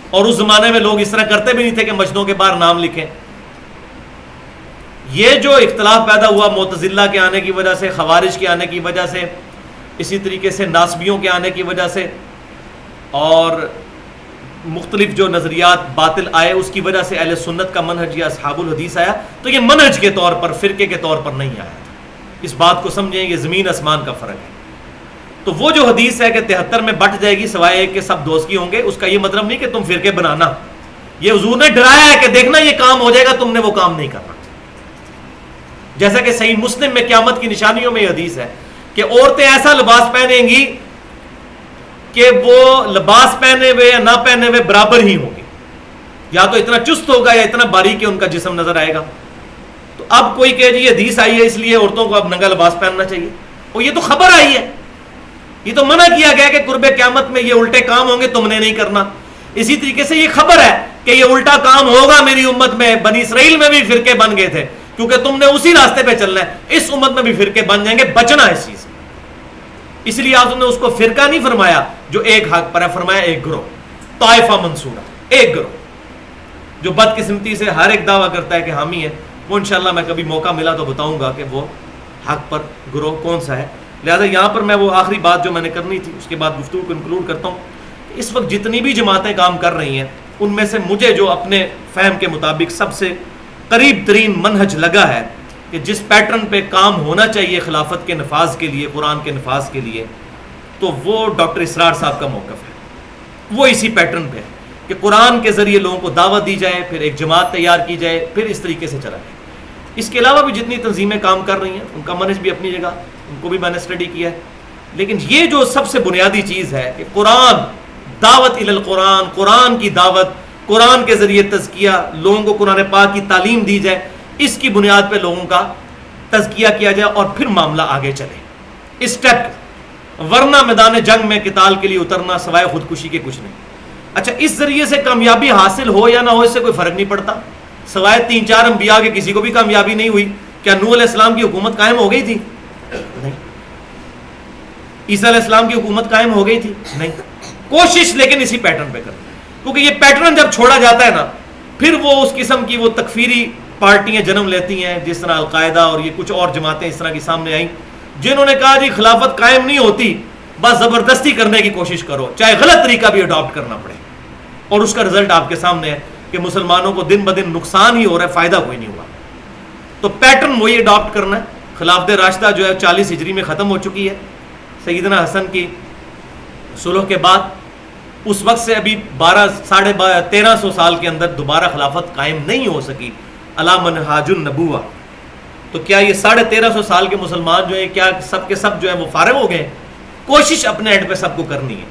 اور اس زمانے میں لوگ اس طرح کرتے بھی نہیں تھے کہ مسجدوں کے باہر نام لکھیں. یہ جو اختلاف پیدا ہوا معتزلہ کے آنے کی وجہ سے, خوارج کے آنے کی وجہ سے, اسی طریقے سے ناسبیوں کے آنے کی وجہ سے, اور مختلف جو نظریات باطل آئے اس کی وجہ سے اہل سنت کا منہج یا اصحاب الحدیث آیا. تو یہ منہج کے طور پر, فرقے کے طور پر نہیں آیا تھا. اس بات کو سمجھیں, یہ زمین آسمان کا فرق ہے. تو وہ جو حدیث ہے کہ 73 میں بٹ جائے گی سوائے ایک کے سب دوست کی ہوں گے, اس کا یہ مطلب نہیں کہ تم فرقے بنانا. یہ حضور نے ڈرایا ہے کہ دیکھنا یہ کام ہو جائے گا, تم نے وہ کام نہیں کرنا. جیسا کہ صحیح مسلم میں قیامت کی نشانیوں میں یہ حدیث ہے کہ عورتیں ایسا لباس پہنیں گی کہ وہ لباس پہنے ہوئے یا نہ پہنے ہوئے برابر ہی ہوں گے, یا تو اتنا چست ہوگا یا اتنا باریک ان کا جسم نظر آئے گا. تو اب کوئی کہ جی یہ حدیث آئی ہے اس لیے عورتوں کو اب ننگا لباس پہننا چاہیے, اور یہ تو خبر آئی ہے, یہ تو منع کیا گیا کہ قرب قیامت میں یہ الٹے کام ہوں گے, تم نے نہیں کرنا. اسی طریقے سے یہ خبر ہے کہ یہ الٹا کام ہوگا میری امت میں. بنی اسرائیل میں بھی فرقے بن گئے تھے کیونکہ تم نے اسی راستے پہ چلنا ہے. اس امت میں بھی فرقے بن جائیں گے, بچنا ہے اس چیز. اس لیے آپ نے اس کو فرقہ نہیں فرمایا جو ایک حق پر ہے, فرمایا ایک گروہ, طائفہ منصورہ, ایک گروہ جو بدقسمتی سے ہر ایک دعویٰ کرتا ہے کہ حامی ہے. وہ انشاءاللہ میں کبھی موقع ملا تو بتاؤں گا کہ وہ حق پر گروہ کون سا ہے. لہذا یہاں پر میں وہ آخری بات جو میں نے کرنی تھی اس کے بعد گفتگو کو انکلوڈ کرتا ہوں. اس وقت جتنی بھی جماعتیں کام کر رہی ہیں ان میں سے مجھے جو اپنے فہم کے مطابق سب سے قریب ترین منہج لگا ہے کہ جس پیٹرن پہ کام ہونا چاہیے خلافت کے نفاذ کے لیے, قرآن کے نفاذ کے لیے, تو وہ ڈاکٹر اسرار صاحب کا موقف ہے. وہ اسی پیٹرن پہ ہے کہ قرآن کے ذریعے لوگوں کو دعوت دی جائے, پھر ایک جماعت تیار کی جائے, پھر اس طریقے سے چلا جائے. اس کے علاوہ بھی جتنی تنظیمیں کام کر رہی ہیں ان کا منہج بھی اپنی جگہ, ان کو بھی میں نے اسٹڈی کیا ہے. لیکن یہ جو سب سے بنیادی چیز ہے کہ قرآن, دعوت الی القرآن, قرآن کی دعوت, قرآن کے ذریعے تزکیہ, لوگوں کو قرآن پاک کی تعلیم دی جائے, اس کی بنیاد پہ لوگوں کا تزکیہ کیا جائے اور پھر معاملہ آگے چلے اسٹیپ. ورنہ میدان جنگ میں قتال کے لیے اترنا سوائے خودکشی کے کچھ نہیں. اچھا اس ذریعے سے کامیابی حاصل ہو یا نہ ہو اس سے کوئی فرق نہیں پڑتا, سوائے 3-4 انبیاء کے کسی کو بھی کامیابی نہیں ہوئی. کیا نوح علیہ السلام کی حکومت قائم ہو گئی تھی؟ نہیں. عیسیٰ علیہ السلام کی حکومت قائم ہو گئی تھی؟ نہیں. کوشش لیکن اسی پیٹرن پہ کرنا, کیونکہ یہ پیٹرن جب چھوڑا جاتا ہے نا پھر وہ اس قسم کی وہ تکفیری پارٹیاں جنم لیتی ہیں, جس طرح القاعدہ اور یہ کچھ اور جماعتیں اس طرح کی سامنے آئیں جنہوں نے کہا جی خلافت قائم نہیں ہوتی, بس زبردستی کرنے کی کوشش کرو, چاہے غلط طریقہ بھی اڈاپٹ کرنا پڑے. اور اس کا رزلٹ آپ کے سامنے ہے کہ مسلمانوں کو دن بدن نقصان ہی ہو رہا ہے, فائدہ کوئی نہیں ہوا. تو پیٹرن وہی اڈاپٹ کرنا ہے. خلافت راشدہ جو ہے 40 ہجری میں ختم ہو چکی ہے سیدنا حسن کی صلح کے بعد. اس وقت سے ابھی 1300 سال کے اندر دوبارہ خلافت قائم نہیں ہو سکی علی منہاج النبوہ. تو کیا یہ 1350 سال کے مسلمان جو ہیں کیا سب کے سب جو ہیں وہ فارغ ہو گئے؟ کوشش اپنے اینڈ پہ سب کو کرنی ہے,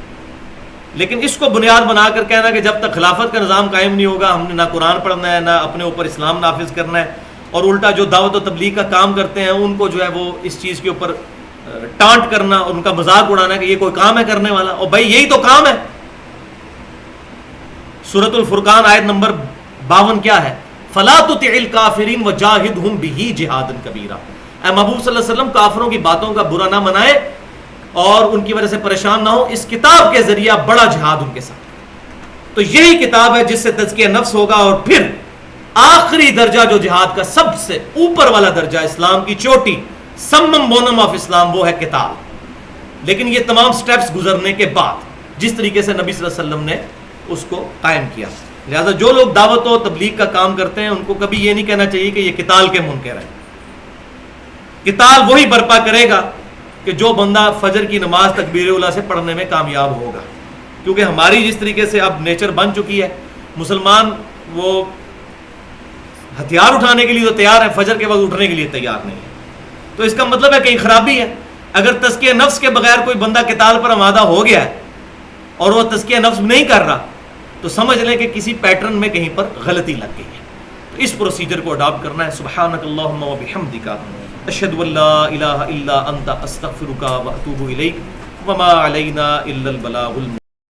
لیکن اس کو بنیاد بنا کر کہنا کہ جب تک خلافت کا نظام قائم نہیں ہوگا ہم نے نہ قرآن پڑھنا ہے نہ اپنے اوپر اسلام نافذ کرنا ہے, اور الٹا جو دعوت و تبلیغ کا کام کرتے ہیں ان کو جو ہے وہ اس چیز کے اوپر ٹانٹ کرنا اور ان کا مذاق اڑانا کہ یہ کوئی کام ہے کرنے والا. اور بھائی یہی تو کام ہے. سورۃ الفرقان آیت نمبر 52 کیا ہے؟ فلا تطع الکافرین وجاہدہم بہ جہادا کبیرا. اے محبوب صلی اللہ علیہ وسلم کافروں کی باتوں کا برا نہ منائے اور ان کی وجہ سے پریشان نہ ہو, اس کتاب کے ذریعہ بڑا جہاد ان کے ساتھ. تو یہی کتاب ہے جس سے تزکیہ نفس ہوگا, اور پھر آخری درجہ جو جہاد کا سب سے اوپر والا درجہ, اسلام کی چوٹی, سمم بونم آف اسلام, وہ ہے قتال. لیکن یہ تمام سٹیپس گزرنے کے بعد جس طریقے سے نبی صلی اللہ علیہ وسلم نے اس کو قائم کیا. لہذا جو لوگ دعوت و تبلیغ کا کام کرتے ہیں ان کو کبھی یہ نہیں کہنا چاہیے کہ یہ قتال کے منکر ہیں. قتال وہی برپا کرے گا کہ جو بندہ فجر کی نماز تکبیر اولیٰ سے پڑھنے میں کامیاب ہوگا. کیونکہ ہماری جس طریقے سے اب نیچر بن چکی ہے, مسلمان وہ ہتھیار اٹھانے کے لیے تو تیار ہے, فجر کے وقت اٹھنے کے لیے تیار نہیں ہے. تو اس کا مطلب ہے کہیں خرابی ہے. اگر تزکیہ نفس کے بغیر کوئی بندہ قتال پر آمادہ ہو گیا ہے اور وہ تزکیہ نفس نہیں کر رہا تو سمجھ لیں کہ کسی پیٹرن میں کہیں پر غلطی لگ گئی ہے. تو اس پروسیجر کو اڈاپٹ کرنا ہے. سبحانک اللہم و بحمدک اشہد ان لا الہ الا انت استغفرک و اتوب الیک وما علینا الا البلاغ المبین.